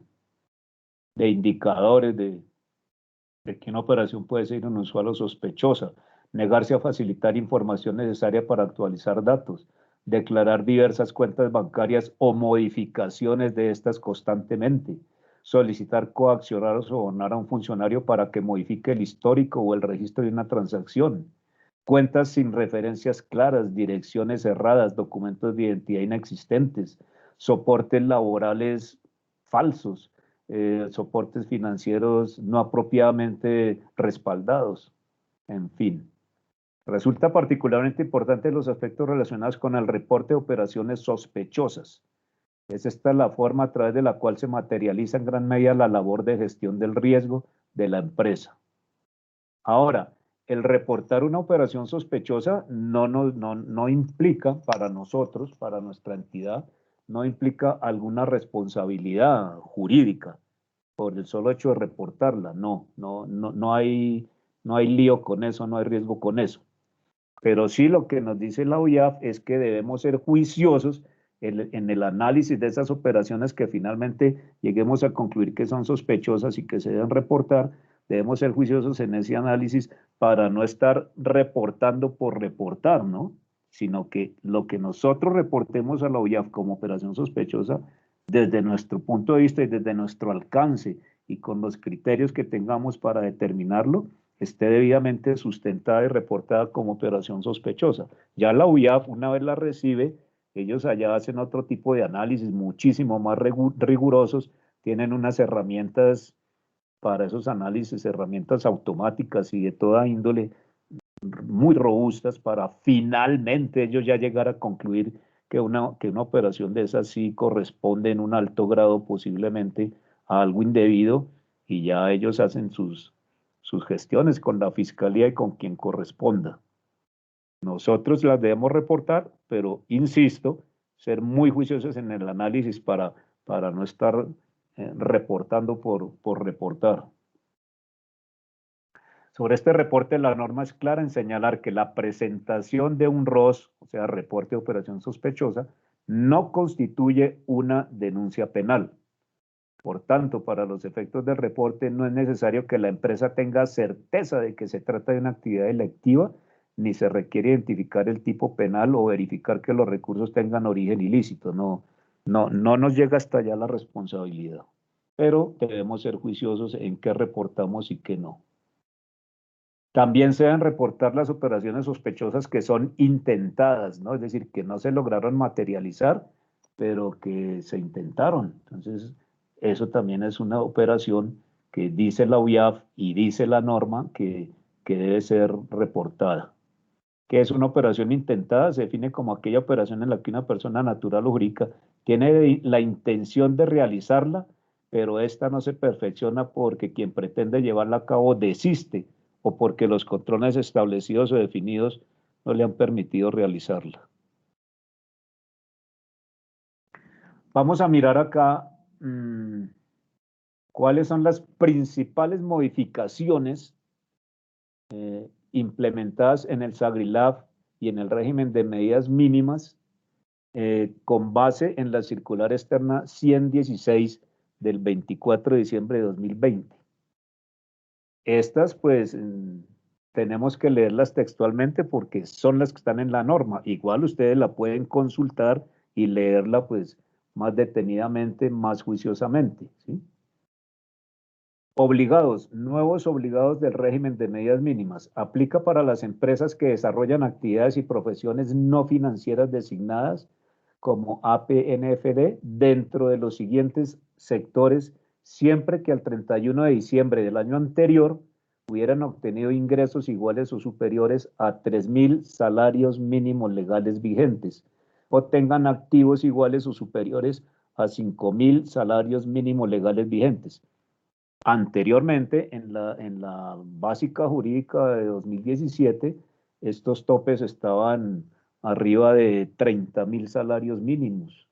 de indicadores de que una operación puede ser inusual o sospechosa, negarse a facilitar información necesaria para actualizar datos, declarar diversas cuentas bancarias o modificaciones de estas constantemente, solicitar coaccionar o sobornar a un funcionario para que modifique el histórico o el registro de una transacción, cuentas sin referencias claras, direcciones erradas, documentos de identidad inexistentes, soportes laborales falsos, soportes financieros no apropiadamente respaldados, en fin. Resulta particularmente importante los aspectos relacionados con el reporte de operaciones sospechosas. Es esta la forma a través de la cual se materializa en gran medida la labor de gestión del riesgo de la empresa. Ahora, el reportar una operación sospechosa no implica para nosotros, para nuestra entidad, no implica alguna responsabilidad jurídica por el solo hecho de reportarla. No hay lío con eso, no hay riesgo con eso. Pero sí lo que nos dice la OIAF es que debemos ser juiciosos en el análisis de esas operaciones que finalmente lleguemos a concluir que son sospechosas y que se deben reportar. Debemos ser juiciosos en ese análisis para no estar reportando por reportar, ¿no? Sino que lo que nosotros reportemos a la OIAF como operación sospechosa, desde nuestro punto de vista y desde nuestro alcance y con los criterios que tengamos para determinarlo, esté debidamente sustentada y reportada como operación sospechosa. Ya la UIAF, una vez la recibe, ellos allá hacen otro tipo de análisis muchísimo más rigurosos, tienen unas herramientas para esos análisis, herramientas automáticas y de toda índole muy robustas para finalmente ellos ya llegar a concluir que una operación de esas sí corresponde en un alto grado posiblemente a algo indebido, y ya ellos hacen sus gestiones con la fiscalía y con quien corresponda. Nosotros las debemos reportar, pero insisto, ser muy juiciosos en el análisis para no estar reportando por reportar. Sobre este reporte, la norma es clara en señalar que la presentación de un ROS, o sea, reporte de operación sospechosa, no constituye una denuncia penal. Por tanto, para los efectos del reporte no es necesario que la empresa tenga certeza de que se trata de una actividad delictiva, ni se requiere identificar el tipo penal o verificar que los recursos tengan origen ilícito. No nos llega hasta allá la responsabilidad, pero debemos ser juiciosos en qué reportamos y qué no. También se deben reportar las operaciones sospechosas que son intentadas, ¿no? Es decir, que no se lograron materializar, pero que se intentaron. Entonces, eso también es una operación que dice la UIAF y dice la norma que debe ser reportada. ¿Qué es una operación intentada? Se define como aquella operación en la que una persona natural o jurídica tiene la intención de realizarla, pero esta no se perfecciona porque quien pretende llevarla a cabo desiste o porque los controles establecidos o definidos no le han permitido realizarla. Vamos a mirar acá cuáles son las principales modificaciones implementadas en el SAGRILAB y en el régimen de medidas mínimas con base en la circular externa 116 del 24 de diciembre de 2020. Estas, pues, tenemos que leerlas textualmente porque son las que están en la norma. Igual ustedes la pueden consultar y leerla, pues, más detenidamente, más juiciosamente, ¿sí? Obligados, nuevos obligados del régimen de medidas mínimas. Aplica para las empresas que desarrollan actividades y profesiones no financieras designadas como APNFD dentro de los siguientes sectores, siempre que al 31 de diciembre del año anterior hubieran obtenido ingresos iguales o superiores a 3.000 salarios mínimos legales vigentes, o tengan activos iguales o superiores a 5.000 salarios mínimos legales vigentes. Anteriormente, en la básica jurídica de 2017, estos topes estaban arriba de 30.000 salarios mínimos.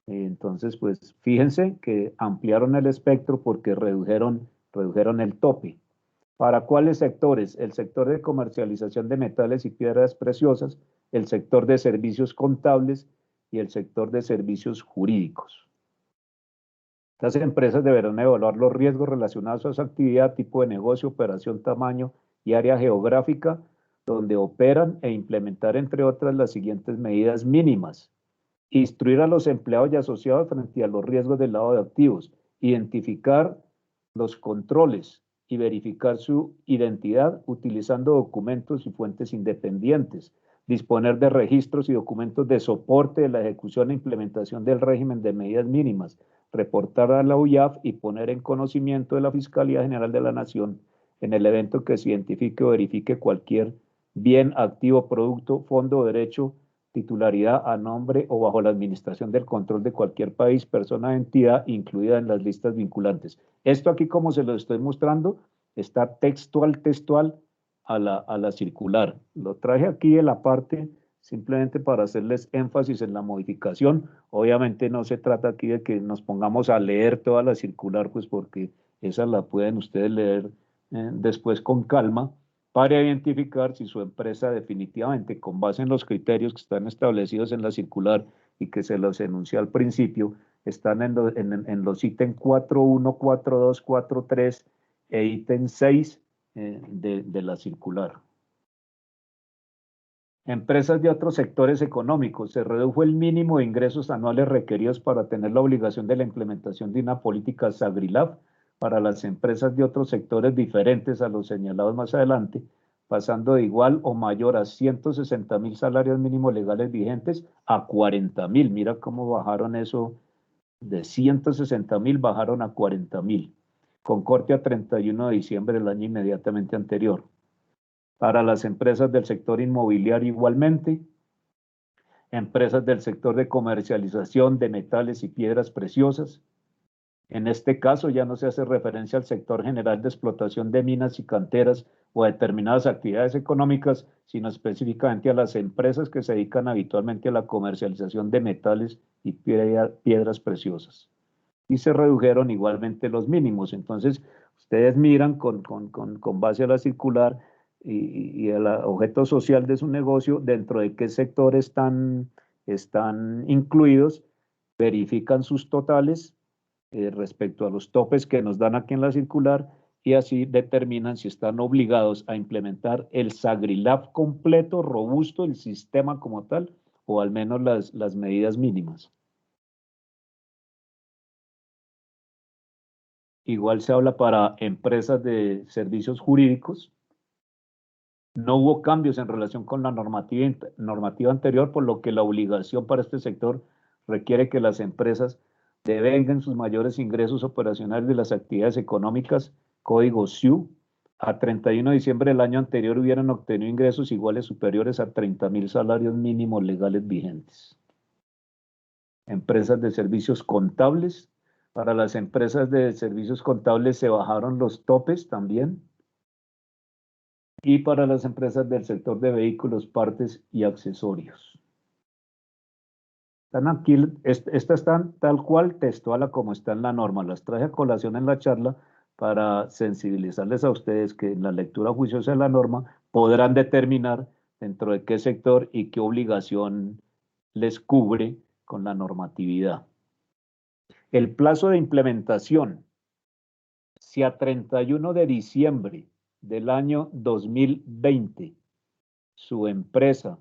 Entonces, pues fíjense que ampliaron el espectro porque redujeron el tope. ¿Para cuáles sectores? El sector de comercialización de metales y piedras preciosas, el sector de servicios contables y el sector de servicios jurídicos. Las empresas deberán evaluar los riesgos relacionados a su actividad, tipo de negocio, operación, tamaño y área geográfica donde operan e implementar, entre otras, las siguientes medidas mínimas. Instruir a los empleados y asociados frente a los riesgos del lavado de activos, identificar los controles y verificar su identidad utilizando documentos y fuentes independientes, disponer de registros y documentos de soporte de la ejecución e implementación del régimen de medidas mínimas, reportar a la UIAF y poner en conocimiento de la Fiscalía General de la Nación en el evento que se identifique o verifique cualquier bien, activo, producto, fondo o derecho, titularidad a nombre o bajo la administración del control de cualquier país, persona o entidad incluida en las listas vinculantes. Esto aquí, como se lo estoy mostrando, está textual a la circular. Lo traje aquí en la parte simplemente para hacerles énfasis en la modificación. Obviamente no se trata aquí de que nos pongamos a leer toda la circular, pues porque esa la pueden ustedes leer después con calma, para identificar si su empresa definitivamente, con base en los criterios que están establecidos en la circular y que se los enuncié al principio, están en los ítems 4.1, 4.2, 4.3 e ítem 6 de la circular. Empresas de otros sectores económicos. Se redujo el mínimo de ingresos anuales requeridos para tener la obligación de la implementación de una política SAGRILAF para las empresas de otros sectores diferentes a los señalados más adelante, pasando de igual o mayor a 160.000 salarios mínimos legales vigentes a 40.000. Mira cómo bajaron eso, de 160.000 bajaron a 40.000, con corte a 31 de diciembre del año inmediatamente anterior. Para las empresas del sector inmobiliario igualmente, empresas del sector de comercialización de metales y piedras preciosas. En este caso ya no se hace referencia al sector general de explotación de minas y canteras o a determinadas actividades económicas, sino específicamente a las empresas que se dedican habitualmente a la comercialización de metales y piedras preciosas. Y se redujeron igualmente los mínimos. Entonces, ustedes miran con base a la circular y el objeto social de su negocio, dentro de qué sector están incluidos, verifican sus totales respecto a los topes que nos dan aquí en la circular y así determinan si están obligados a implementar el SAGRILAF completo, robusto, el sistema como tal, o al menos las medidas mínimas. Igual se habla para empresas de servicios jurídicos. No hubo cambios en relación con la normativa anterior, por lo que la obligación para este sector requiere que las empresas devengan sus mayores ingresos operacionales de las actividades económicas, código SIU, a 31 de diciembre del año anterior hubieran obtenido ingresos iguales o superiores a 30.000 salarios mínimos legales vigentes. Empresas de servicios contables. Para las empresas de servicios contables se bajaron los topes también. Y para las empresas del sector de vehículos, partes y accesorios. Están aquí, estas están tal cual textual a como está en la norma. Las traje a colación en la charla para sensibilizarles a ustedes que en la lectura juiciosa de la norma podrán determinar dentro de qué sector y qué obligación les cubre con la normatividad. El plazo de implementación. Si a 31 de diciembre del año 2020 su empresa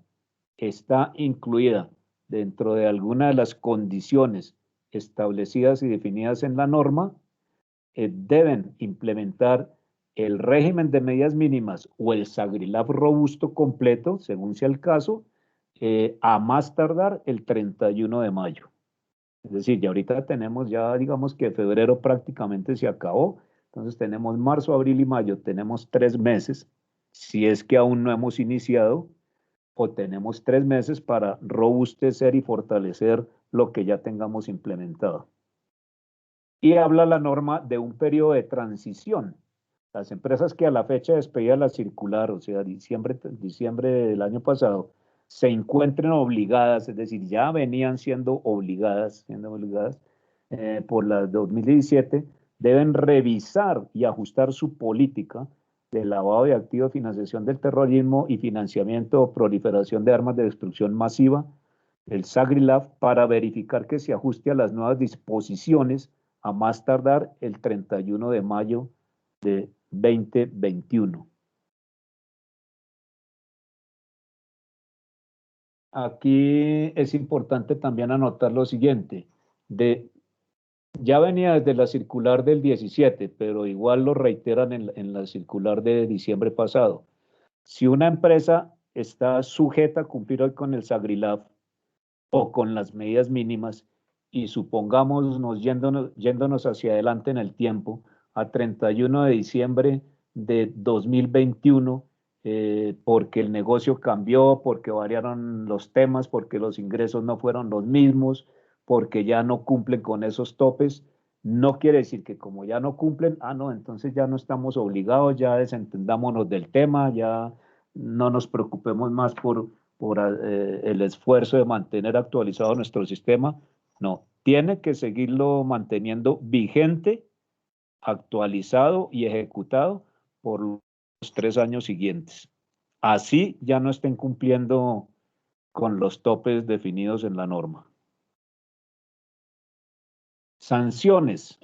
está incluida dentro de alguna de las condiciones establecidas y definidas en la norma, deben implementar el régimen de medidas mínimas o el SAGRILAF robusto completo, según sea el caso, a más tardar el 31 de mayo. Es decir, ya ahorita tenemos, ya digamos que febrero prácticamente se acabó, Entonces tenemos marzo, abril y mayo, tenemos 3 meses, si es que aún no hemos iniciado, o tenemos 3 meses para robustecer y fortalecer lo que ya tengamos implementado. Y habla la norma de un periodo de transición. Las empresas que a la fecha de despedida la circular, o sea, diciembre del año pasado, se encuentren obligadas, es decir, ya venían siendo obligadas por la 2017, deben revisar y ajustar su política de lavado de activos, financiación del terrorismo y financiamiento o proliferación de armas de destrucción masiva, el SAGRILAF, para verificar que se ajuste a las nuevas disposiciones a más tardar el 31 de mayo de 2021. Aquí es importante también anotar lo siguiente, ya venía desde la circular del 17, pero igual lo reiteran en la circular de diciembre pasado. Si una empresa está sujeta a cumplir hoy con el SAGRILAF o con las medidas mínimas, y supongamos yéndonos hacia adelante en el tiempo, a 31 de diciembre de 2021, porque el negocio cambió, porque variaron los temas, porque los ingresos no fueron los mismos, porque ya no cumplen con esos topes, no quiere decir que como ya no cumplen, no, entonces ya no estamos obligados, ya desentendámonos del tema, ya no nos preocupemos más por el esfuerzo de mantener actualizado nuestro sistema. No, tiene que seguirlo manteniendo vigente, actualizado y ejecutado por los 3 años siguientes. Así ya no estén cumpliendo con los topes definidos en la norma. Sanciones.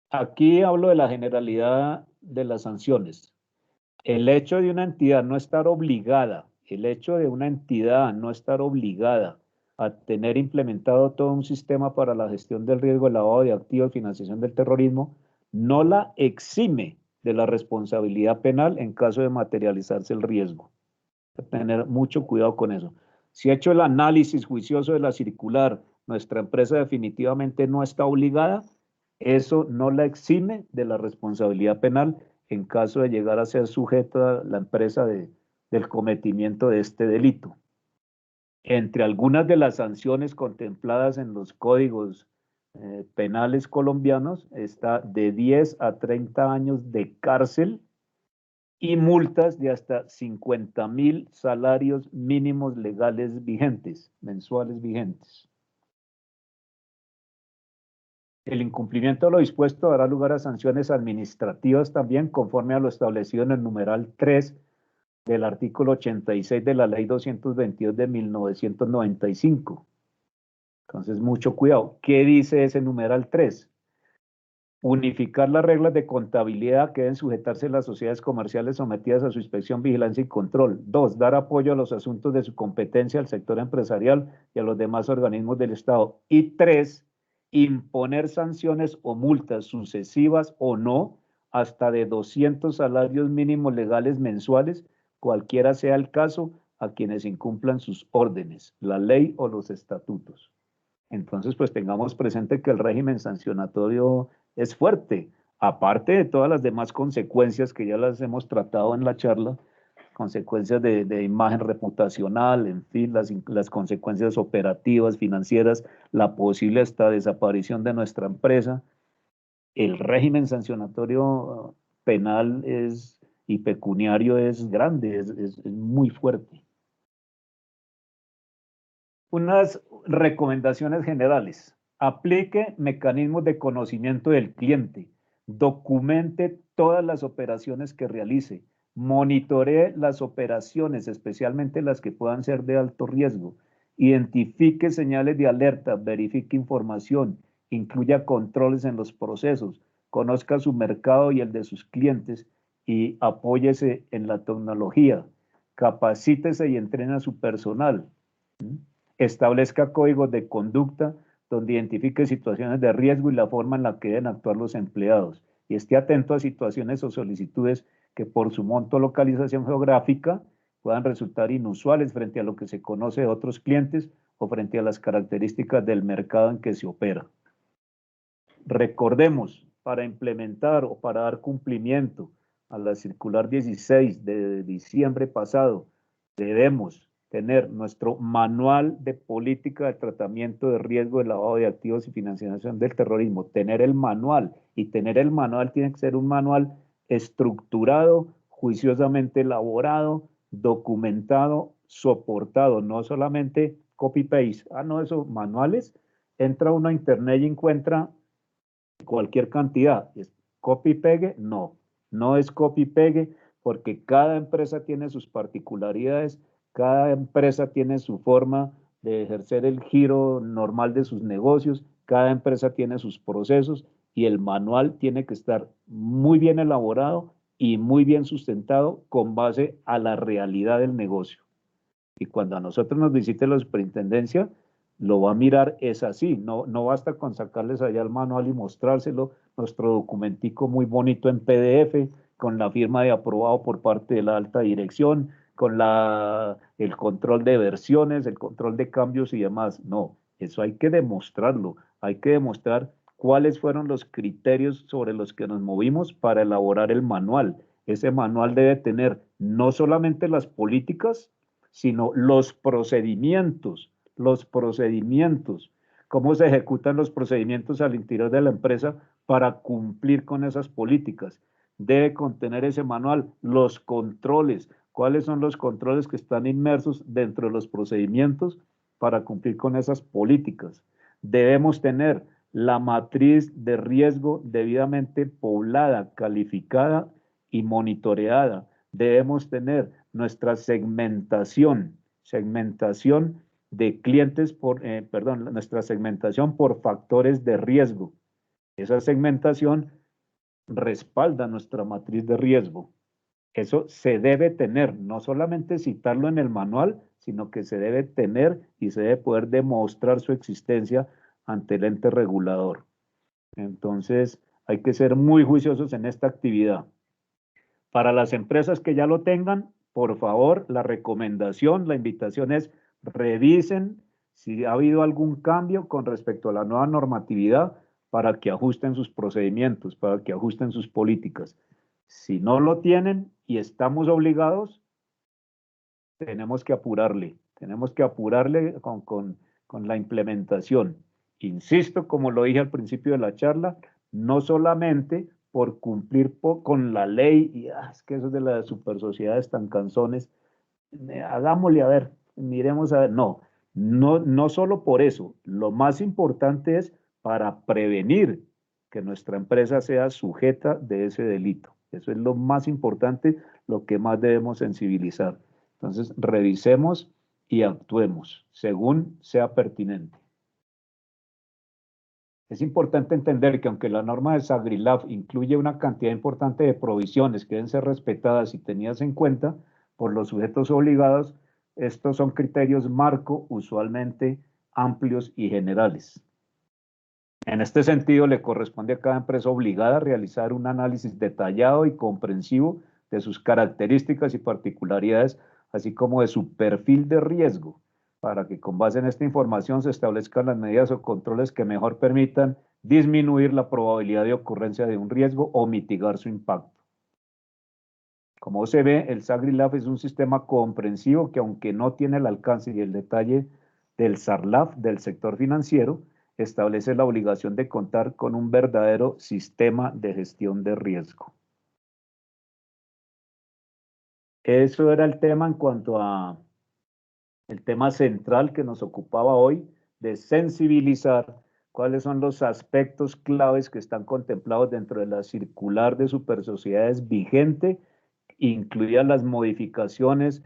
Aquí hablo de la generalidad de las sanciones. El hecho de una entidad no estar obligada, a tener implementado todo un sistema para la gestión del riesgo, el lavado de activos, financiación del terrorismo, no la exime de la responsabilidad penal en caso de materializarse el riesgo. Hay que tener mucho cuidado con eso. Si ha hecho el análisis juicioso de la circular, nuestra empresa definitivamente no está obligada, eso no la exime de la responsabilidad penal en caso de llegar a ser sujeta la empresa del cometimiento de este delito. Entre algunas de las sanciones contempladas en los códigos penales colombianos está de 10 a 30 años de cárcel y multas de hasta 50.000 salarios mínimos legales vigentes, mensuales vigentes. El incumplimiento de lo dispuesto dará lugar a sanciones administrativas también, conforme a lo establecido en el numeral 3 del artículo 86 de la Ley 222 de 1995. Entonces, mucho cuidado. ¿Qué dice ese numeral 3? Unificar las reglas de contabilidad que deben sujetarse las sociedades comerciales sometidas a su inspección, vigilancia y control. 2. Dar apoyo a los asuntos de su competencia al sector empresarial y a los demás organismos del Estado. Y 3. Imponer sanciones o multas sucesivas o no hasta de 200 salarios mínimos legales mensuales, cualquiera sea el caso, a quienes incumplan sus órdenes, la ley o los estatutos. Entonces, pues tengamos presente que el régimen sancionatorio es fuerte, aparte de todas las demás consecuencias que ya las hemos tratado en la charla, consecuencias de imagen reputacional, en fin, las consecuencias operativas, financieras, la posible hasta desaparición de nuestra empresa. El régimen sancionatorio penal y pecuniario es grande, es muy fuerte. Unas recomendaciones generales. Aplique mecanismos de conocimiento del cliente. Documente todas las operaciones que realice. Monitoree las operaciones, especialmente las que puedan ser de alto riesgo. Identifique señales de alerta, verifique información, incluya controles en los procesos, conozca su mercado y el de sus clientes y apóyese en la tecnología. Capacítese y entrene a su personal. Establezca códigos de conducta donde identifique situaciones de riesgo y la forma en la que deben actuar los empleados, y esté atento a situaciones o solicitudes que por su monto o localización geográfica puedan resultar inusuales frente a lo que se conoce de otros clientes o frente a las características del mercado en que se opera. Recordemos, para implementar o para dar cumplimiento a la circular 16 de diciembre pasado, debemos tener nuestro manual de política de tratamiento de riesgo de lavado de activos y financiación del terrorismo, tener el manual, y tener el manual tiene que ser un manual estructurado, juiciosamente elaborado, documentado, soportado, no solamente copy-paste. Ah, no, esos manuales, entra uno a internet y encuentra cualquier cantidad. ¿Es copy-pegue? No, no es copy-pegue porque cada empresa tiene sus particularidades, cada empresa tiene su forma de ejercer el giro normal de sus negocios, cada empresa tiene sus procesos y el manual tiene que estar muy bien elaborado y muy bien sustentado con base a la realidad del negocio. Y cuando a nosotros nos visite la superintendencia, lo va a mirar, es así, no, no basta con sacarles allá el manual y mostrárselo, nuestro documentico muy bonito en PDF, con la firma de aprobado por parte de la alta dirección, con el control de versiones, el control de cambios y demás. No, eso hay que demostrarlo, hay que demostrar cuáles fueron los criterios sobre los que nos movimos para elaborar el manual. Ese manual debe tener no solamente las políticas, sino los procedimientos, cómo se ejecutan los procedimientos al interior de la empresa para cumplir con esas políticas. Debe contener ese manual los controles, cuáles son los controles que están inmersos dentro de los procedimientos para cumplir con esas políticas. Debemos tener la matriz de riesgo debidamente poblada, calificada y monitoreada. Debemos tener nuestra segmentación de clientes nuestra segmentación por factores de riesgo. Esa segmentación respalda nuestra matriz de riesgo. Eso se debe tener, no solamente citarlo en el manual, sino que se debe tener y se debe poder demostrar su existencia ante el ente regulador. Entonces, hay que ser muy juiciosos en esta actividad. Para las empresas que ya lo tengan, por favor, la recomendación, la invitación es revisen si ha habido algún cambio con respecto a la nueva normatividad para que ajusten sus procedimientos, para que ajusten sus políticas. Si no lo tienen y estamos obligados, tenemos que apurarle con la implementación. Insisto, como lo dije al principio de la charla, no solamente por cumplir con la ley, y es que eso de las super sociedades tan canzones, hagámosle a ver, miremos a ver, no, no solo por eso, lo más importante es para prevenir que nuestra empresa sea sujeta de ese delito. Eso es lo más importante, lo que más debemos sensibilizar. Entonces, revisemos y actuemos según sea pertinente. Es importante entender que aunque la norma de SAGRILAF incluye una cantidad importante de provisiones que deben ser respetadas y tenidas en cuenta por los sujetos obligados, estos son criterios marco usualmente amplios y generales. En este sentido, le corresponde a cada empresa obligada realizar un análisis detallado y comprensivo de sus características y particularidades, así como de su perfil de riesgo, para que con base en esta información se establezcan las medidas o controles que mejor permitan disminuir la probabilidad de ocurrencia de un riesgo o mitigar su impacto. Como se ve, el SAGRILAF es un sistema comprensivo que, aunque no tiene el alcance y el detalle del SARLAF del sector financiero, establece la obligación de contar con un verdadero sistema de gestión de riesgo. Eso era el tema en cuanto a el tema central que nos ocupaba hoy, de sensibilizar cuáles son los aspectos claves que están contemplados dentro de la circular de supersociedades vigente, incluidas las modificaciones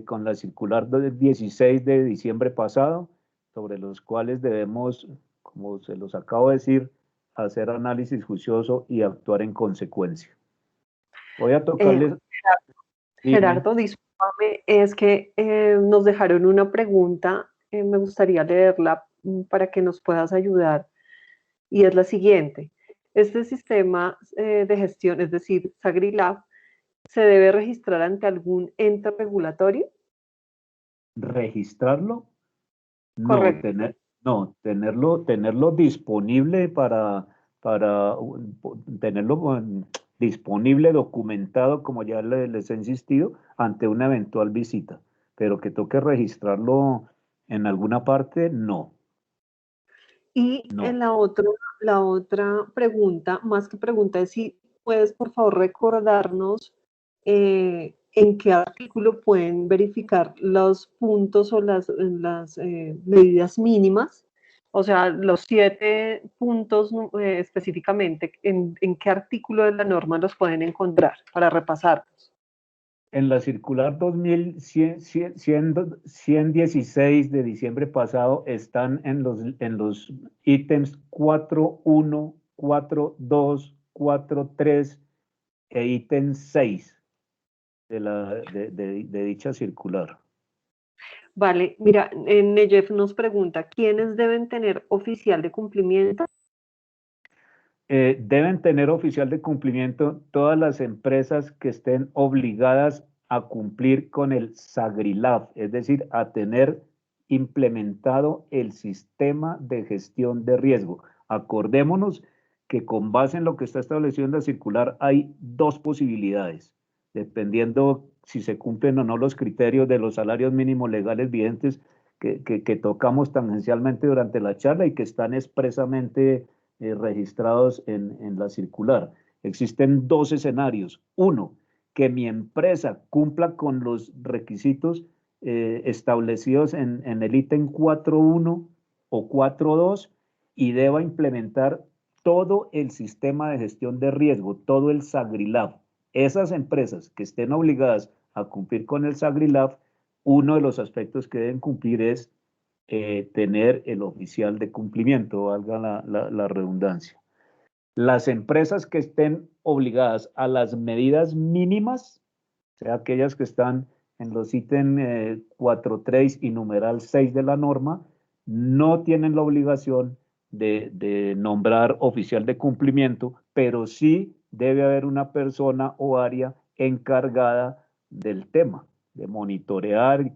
con la circular del 16 de diciembre pasado, sobre los cuales debemos, como se los acabo de decir, hacer análisis juicioso y actuar en consecuencia. Voy a tocarles... Gerardo, discúlpame, es que nos dejaron una pregunta, me gustaría leerla para que nos puedas ayudar, y es la siguiente. Este sistema de gestión, es decir, SAGRILAF, ¿se debe registrar ante algún ente regulatorio? ¿Registrarlo? No, Correcto. tenerlo disponible para para tenerlo disponible, documentado, como ya les he insistido, ante una eventual visita. Pero que toque registrarlo en alguna parte, no. Y en No. la otra pregunta, más que pregunta, es si puedes, por favor, recordarnos en qué artículo pueden verificar los puntos o las medidas mínimas, o sea, los 7 puntos específicamente, en qué artículo de la norma los pueden encontrar para repasarlos. En la circular 2116 de diciembre pasado están en los ítems 4.1, 4.2, 4.3 e ítem 6 de dicha circular. Vale, mira, Neyef nos pregunta, ¿quiénes deben tener oficial de cumplimiento? Deben tener oficial de cumplimiento todas las empresas que estén obligadas a cumplir con el SAGRILAB, es decir, a tener implementado el sistema de gestión de riesgo. Acordémonos que con base en lo que está establecido en la circular hay dos posibilidades, dependiendo si se cumplen o no los criterios de los salarios mínimos legales vigentes que tocamos tangencialmente durante la charla y que están expresamente registrados en la circular. Existen dos escenarios. Uno, que mi empresa cumpla con los requisitos establecidos en el ítem 4.1 o 4.2 y deba implementar todo el sistema de gestión de riesgo, todo el SAGRILAB. Esas empresas que estén obligadas a cumplir con el SAGRILAB, uno de los aspectos que deben cumplir es tener el oficial de cumplimiento, valga la redundancia. Las empresas que estén obligadas a las medidas mínimas, o sea, aquellas que están en los ítems 4.3 y numeral 6 de la norma, no tienen la obligación de nombrar oficial de cumplimiento, pero sí debe haber una persona o área encargada del tema, de monitorear y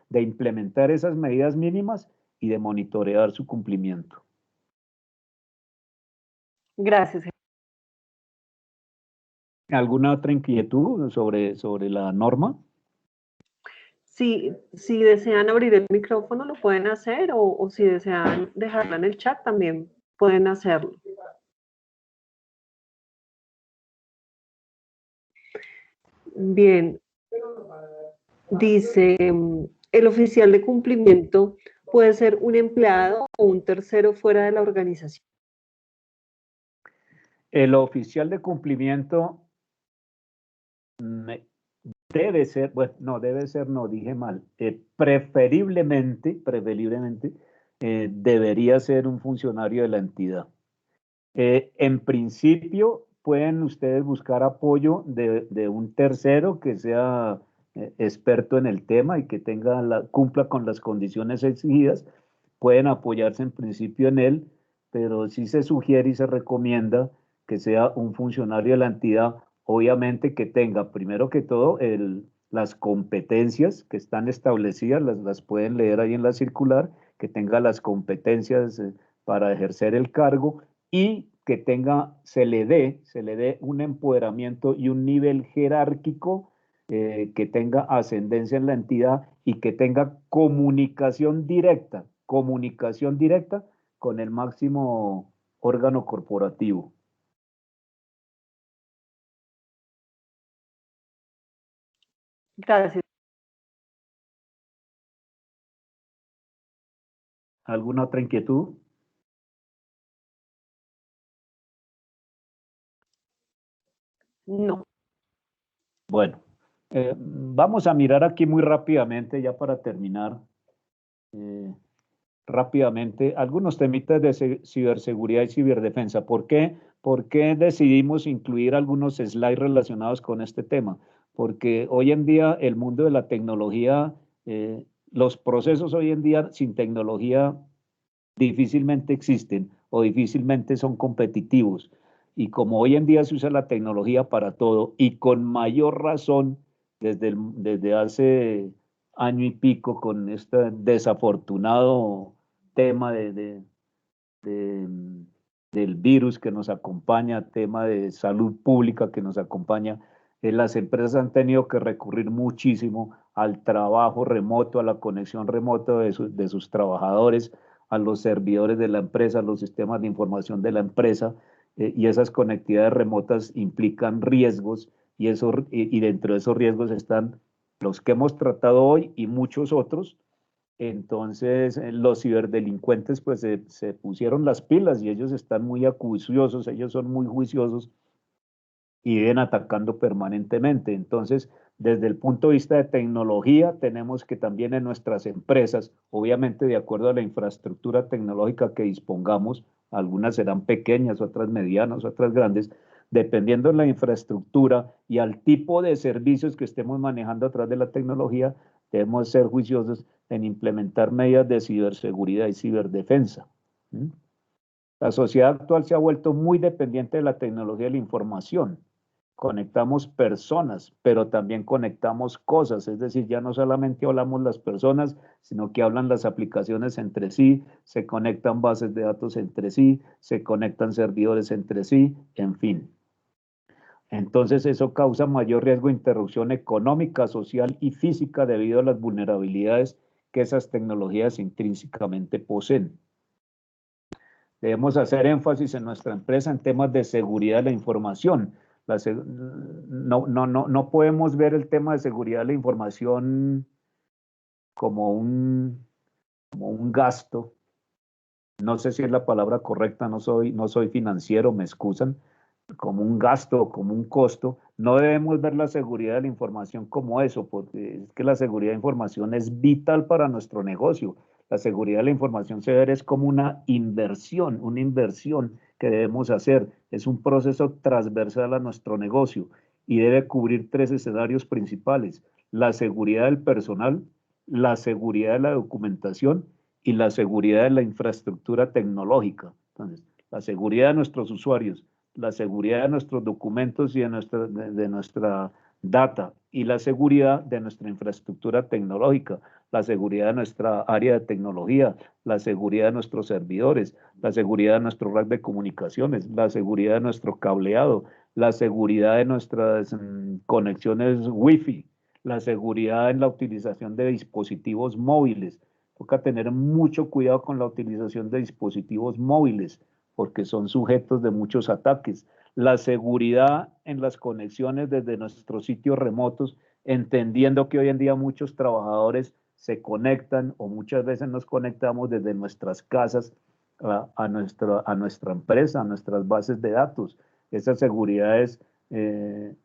de implementar esas medidas mínimas y de monitorear su cumplimiento. Gracias. ¿Alguna otra inquietud sobre la norma? Si desean abrir el micrófono, lo pueden hacer, o si desean dejarla en el chat, también pueden hacerlo. Bien, dice, el oficial de cumplimiento puede ser un empleado o un tercero fuera de la organización. El oficial de cumplimiento debe ser, bueno, no, debe ser, no, dije mal, preferiblemente, debería ser un funcionario de la entidad. En principio, pueden ustedes buscar apoyo de un tercero que sea experto en el tema y que cumpla con las condiciones exigidas. Pueden apoyarse en principio en él, pero sí se sugiere y se recomienda que sea un funcionario de la entidad, obviamente que tenga, primero que todo, las competencias que están establecidas, las pueden leer ahí en la circular, que tenga las competencias para ejercer el cargo y que se le dé un empoderamiento y un nivel jerárquico, que tenga ascendencia en la entidad y que tenga comunicación directa con el máximo órgano corporativo. Gracias. ¿Alguna otra inquietud? No. Bueno, vamos a mirar aquí muy rápidamente, ya para terminar, rápidamente, algunos temitas de ciberseguridad y ciberdefensa. ¿Por qué? ¿Por qué decidimos incluir algunos slides relacionados con este tema? Porque hoy en día el mundo de la tecnología, los procesos hoy en día sin tecnología difícilmente existen o difícilmente son competitivos. Y como hoy en día se usa la tecnología para todo y con mayor razón desde hace año y pico con este desafortunado tema de del virus que nos acompaña, tema de salud pública que nos acompaña, las empresas han tenido que recurrir muchísimo al trabajo remoto, a la conexión remota de sus trabajadores, a los servidores de la empresa, a los sistemas de información de la empresa, y esas conectividades remotas implican riesgos, y dentro de esos riesgos están los que hemos tratado hoy y muchos otros. Entonces, los ciberdelincuentes pues se pusieron las pilas y ellos están muy acuciosos, ellos son muy juiciosos y viven atacando permanentemente. Entonces, desde el punto de vista de tecnología, tenemos que también en nuestras empresas, obviamente de acuerdo a la infraestructura tecnológica que dispongamos, algunas serán pequeñas, otras medianas, otras grandes, dependiendo de la infraestructura y al tipo de servicios que estemos manejando a través de la tecnología, debemos ser juiciosos en implementar medidas de ciberseguridad y ciberdefensa. La sociedad actual se ha vuelto muy dependiente de la tecnología de la información. Conectamos personas, pero también conectamos cosas, es decir, ya no solamente hablamos las personas, sino que hablan las aplicaciones entre sí, se conectan bases de datos entre sí, se conectan servidores entre sí, en fin. Entonces eso causa mayor riesgo de interrupción económica, social y física debido a las vulnerabilidades que esas tecnologías intrínsecamente poseen. Debemos hacer énfasis en nuestra empresa en temas de seguridad de la información. No podemos ver el tema de seguridad de la información como como un gasto. No sé si es la palabra correcta, no soy financiero, me excusan, como un gasto o como un costo. No debemos ver la seguridad de la información como eso, porque es que la seguridad de información es vital para nuestro negocio. La seguridad de la información se ve es como una inversión que debemos hacer. Es un proceso transversal a nuestro negocio y debe cubrir tres escenarios principales: la seguridad del personal, la seguridad de la documentación y la seguridad de la infraestructura tecnológica. Entonces, la seguridad de nuestros usuarios, la seguridad de nuestros documentos y de nuestra data, y la seguridad de nuestra infraestructura tecnológica, la seguridad de nuestra área de tecnología, la seguridad de nuestros servidores, la seguridad de nuestro rack de comunicaciones, la seguridad de nuestro cableado, la seguridad de nuestras conexiones Wi-Fi, la seguridad en la utilización de dispositivos móviles. Toca tener mucho cuidado con la utilización de dispositivos móviles, porque son sujetos de muchos ataques. La seguridad en las conexiones desde nuestros sitios remotos, entendiendo que hoy en día muchos trabajadores se conectan o muchas veces nos conectamos desde nuestras casas a nuestra empresa, a nuestras bases de datos. Esas seguridades,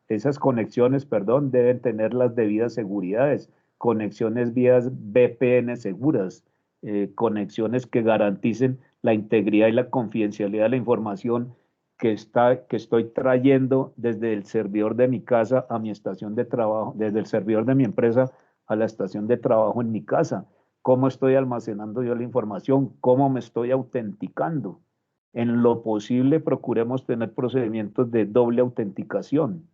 esas conexiones, perdón, deben tener las debidas seguridades, conexiones vías VPN seguras, conexiones que garanticen la integridad y la confidencialidad de la información que estoy trayendo desde el servidor de mi casa a mi estación de trabajo, desde el servidor de mi empresa a la estación de trabajo en mi casa. ¿Cómo estoy almacenando yo la información? ¿Cómo me estoy autenticando? En lo posible, procuremos tener procedimientos de doble autenticación.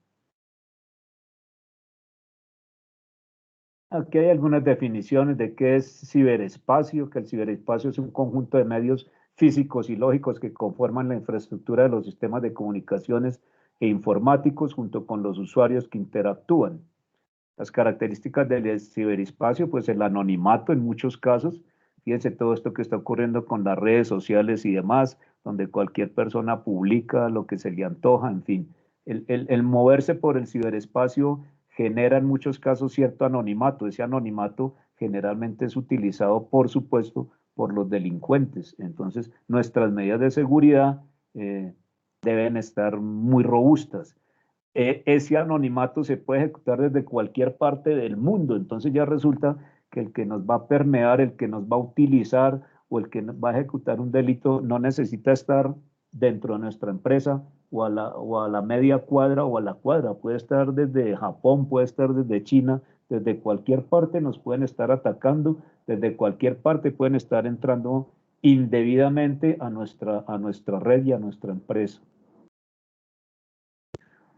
Aquí hay algunas definiciones de qué es ciberespacio, que el ciberespacio es un conjunto de medios físicos y lógicos que conforman la infraestructura de los sistemas de comunicaciones e informáticos junto con los usuarios que interactúan. Las características del ciberespacio, pues el anonimato en muchos casos. Fíjense todo esto que está ocurriendo con las redes sociales y demás, donde cualquier persona publica lo que se le antoja, en fin. El moverse por el ciberespacio genera en muchos casos cierto anonimato. Ese anonimato generalmente es utilizado, por supuesto, por los delincuentes. Entonces, nuestras medidas de seguridad deben estar muy robustas. Ese anonimato se puede ejecutar desde cualquier parte del mundo, entonces ya resulta que el que nos va a permear, el que nos va a utilizar o el que va a ejecutar un delito no necesita estar dentro de nuestra empresa o a la media cuadra o a la cuadra, puede estar desde Japón, puede estar desde China, desde cualquier parte nos pueden estar atacando, desde cualquier parte pueden estar entrando indebidamente a nuestra red y a nuestra empresa.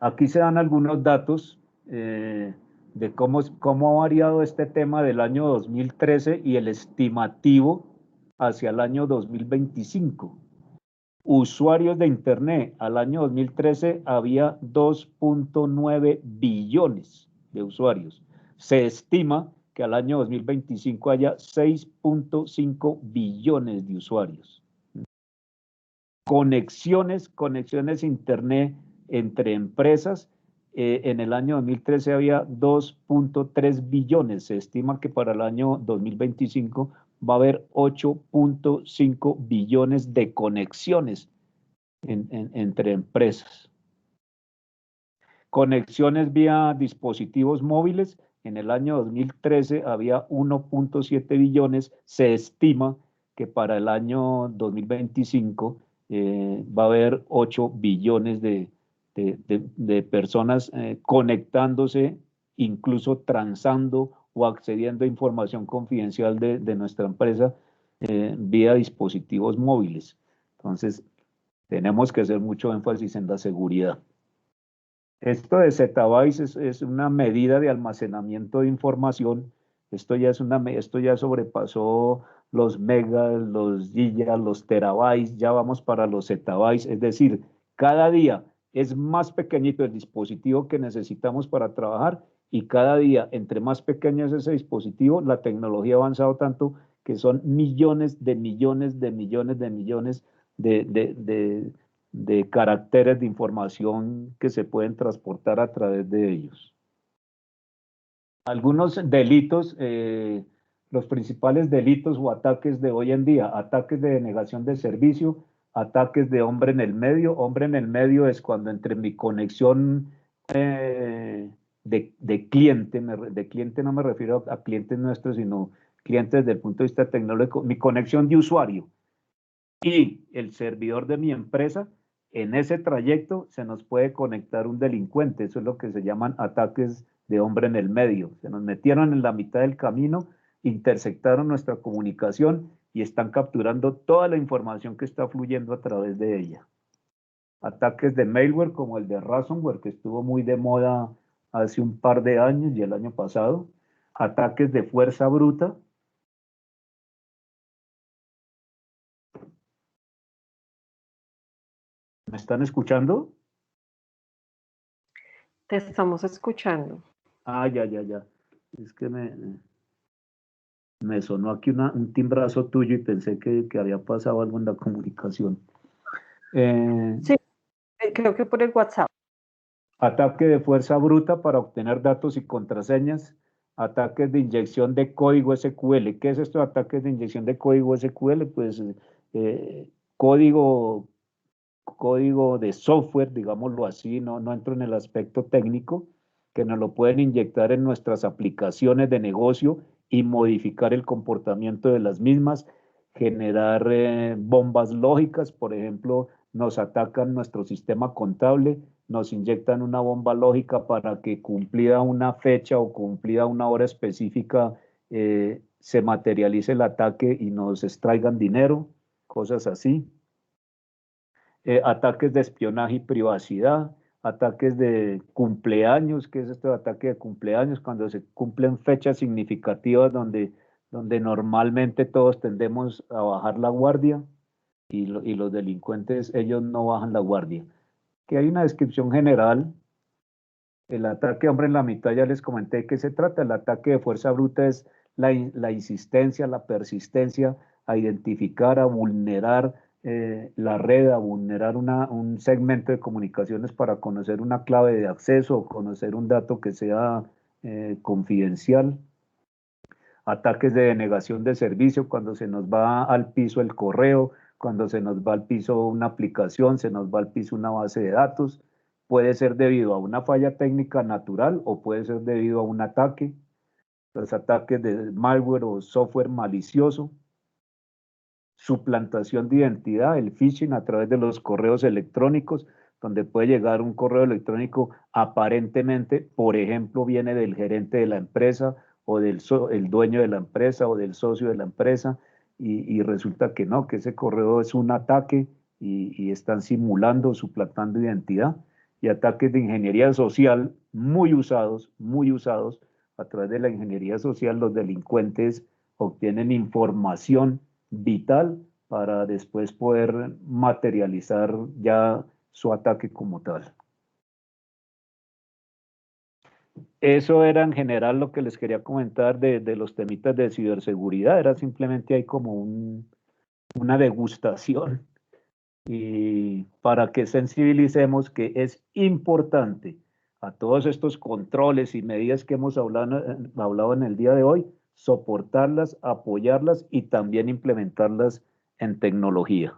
Aquí se dan algunos datos de cómo ha variado este tema del año 2013 y el estimativo hacia el año 2025. Usuarios de Internet, al año 2013 había 2.9 billones de usuarios. Se estima que al año 2025 haya 6.5 billones de usuarios. Conexiones Internet entre empresas, en el año 2013 había 2.3 billones. Se estima que para el año 2025 va a haber 8.5 billones de conexiones entre empresas. Conexiones vía dispositivos móviles, en el año 2013 había 1.7 billones. Se estima que para el año 2025 va a haber 8 billones de personas conectándose, incluso transando o accediendo a información confidencial de nuestra empresa vía dispositivos móviles. Entonces, tenemos que hacer mucho énfasis en la seguridad. Esto de zettabytes es una medida de almacenamiento de información. Esto ya sobrepasó los megas, los gigas, los terabytes, ya vamos para los zettabytes. Es decir, cada día es más pequeñito el dispositivo que necesitamos para trabajar y cada día, entre más pequeño es ese dispositivo, la tecnología ha avanzado tanto que son millones de millones de millones de millones de caracteres de información que se pueden transportar a través de ellos. Algunos delitos, los principales delitos o ataques de hoy en día: ataques de denegación de servicio, ataques de hombre en el medio. Hombre en el medio es cuando entre mi conexión de cliente no me refiero a clientes nuestros, sino clientes desde el punto de vista tecnológico, mi conexión de usuario y el servidor de mi empresa, en ese trayecto se nos puede conectar un delincuente. Eso es lo que se llaman ataques de hombre en el medio. Se nos metieron en la mitad del camino, intersectaron nuestra comunicación y están capturando toda la información que está fluyendo a través de ella. Ataques de malware como el de ransomware, que estuvo muy de moda hace un par de años y el año pasado. Ataques de fuerza bruta. ¿Me están escuchando? Te estamos escuchando. Ah, ya. Es que me sonó aquí un timbrazo tuyo y pensé que había pasado algo en la comunicación. Sí, creo que por el WhatsApp. Ataque de fuerza bruta para obtener datos y contraseñas. Ataques de inyección de código SQL. ¿Qué es esto de ataques de inyección de código SQL? Pues código de software, digámoslo así, no entro en el aspecto técnico, que nos lo pueden inyectar en nuestras aplicaciones de negocio y modificar el comportamiento de las mismas, generar bombas lógicas. Por ejemplo, nos atacan nuestro sistema contable, nos inyectan una bomba lógica para que cumplida una fecha o cumplida una hora específica se materialice el ataque y nos extraigan dinero, cosas así. Ataques de espionaje y privacidad, ataques de cumpleaños. ¿Qué es esto de ataque de cumpleaños? Cuando se cumplen fechas significativas donde normalmente todos tendemos a bajar la guardia y los delincuentes, ellos no bajan la guardia. Que hay una descripción general. El ataque hombre en la mitad, ya les comenté de qué se trata. El ataque de fuerza bruta es la insistencia, la persistencia a identificar, a vulnerar la red, a vulnerar un segmento de comunicaciones para conocer una clave de acceso o conocer un dato que sea confidencial. Ataques de denegación de servicio, cuando se nos va al piso el correo, cuando se nos va al piso una aplicación, se nos va al piso una base de datos. Puede ser debido a una falla técnica natural o puede ser debido a un ataque. Los ataques de malware o software malicioso. Suplantación de identidad, el phishing a través de los correos electrónicos, donde puede llegar un correo electrónico aparentemente, por ejemplo, viene del gerente de la empresa o el dueño de la empresa o del socio de la empresa, y resulta que no, que ese correo es un ataque y están simulando, suplantando identidad. Y ataques de ingeniería social muy usados. A través de la ingeniería social, los delincuentes obtienen información vital para después poder materializar ya su ataque como tal. Eso era en general lo que les quería comentar de los temitas de ciberseguridad, era simplemente ahí como una degustación y para que sensibilicemos que es importante a todos estos controles y medidas que hemos hablado en el día de hoy, soportarlas, apoyarlas y también implementarlas en tecnología.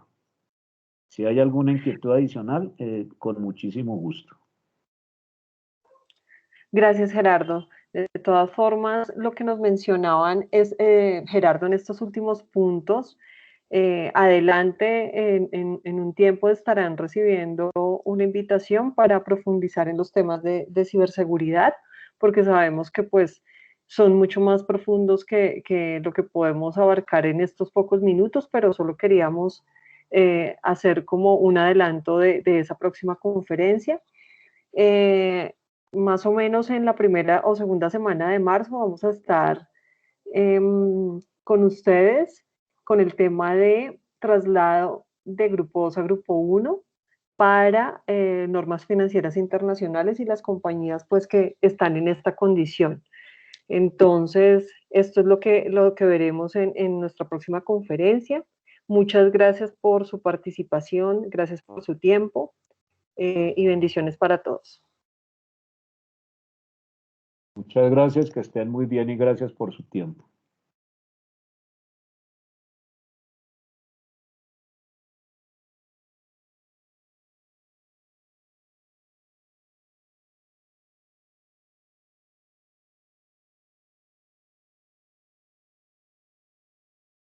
Si hay alguna inquietud adicional, con muchísimo gusto. Gracias, Gerardo. De todas formas, lo que nos mencionaban es, Gerardo, en estos últimos puntos, adelante en un tiempo estarán recibiendo una invitación para profundizar en los temas de ciberseguridad, porque sabemos que pues son mucho más profundos que lo que podemos abarcar en estos pocos minutos, pero solo queríamos hacer como un adelanto de esa próxima conferencia. Eh, Más o menos en la primera o segunda semana de marzo vamos a estar con ustedes con el tema de traslado de grupo 2 a grupo 1 para normas financieras internacionales y las compañías pues que están en esta condición. Entonces, esto es lo que veremos en nuestra próxima conferencia. Muchas gracias por su participación, gracias por su tiempo y bendiciones para todos. Muchas gracias, que estén muy bien y gracias por su tiempo.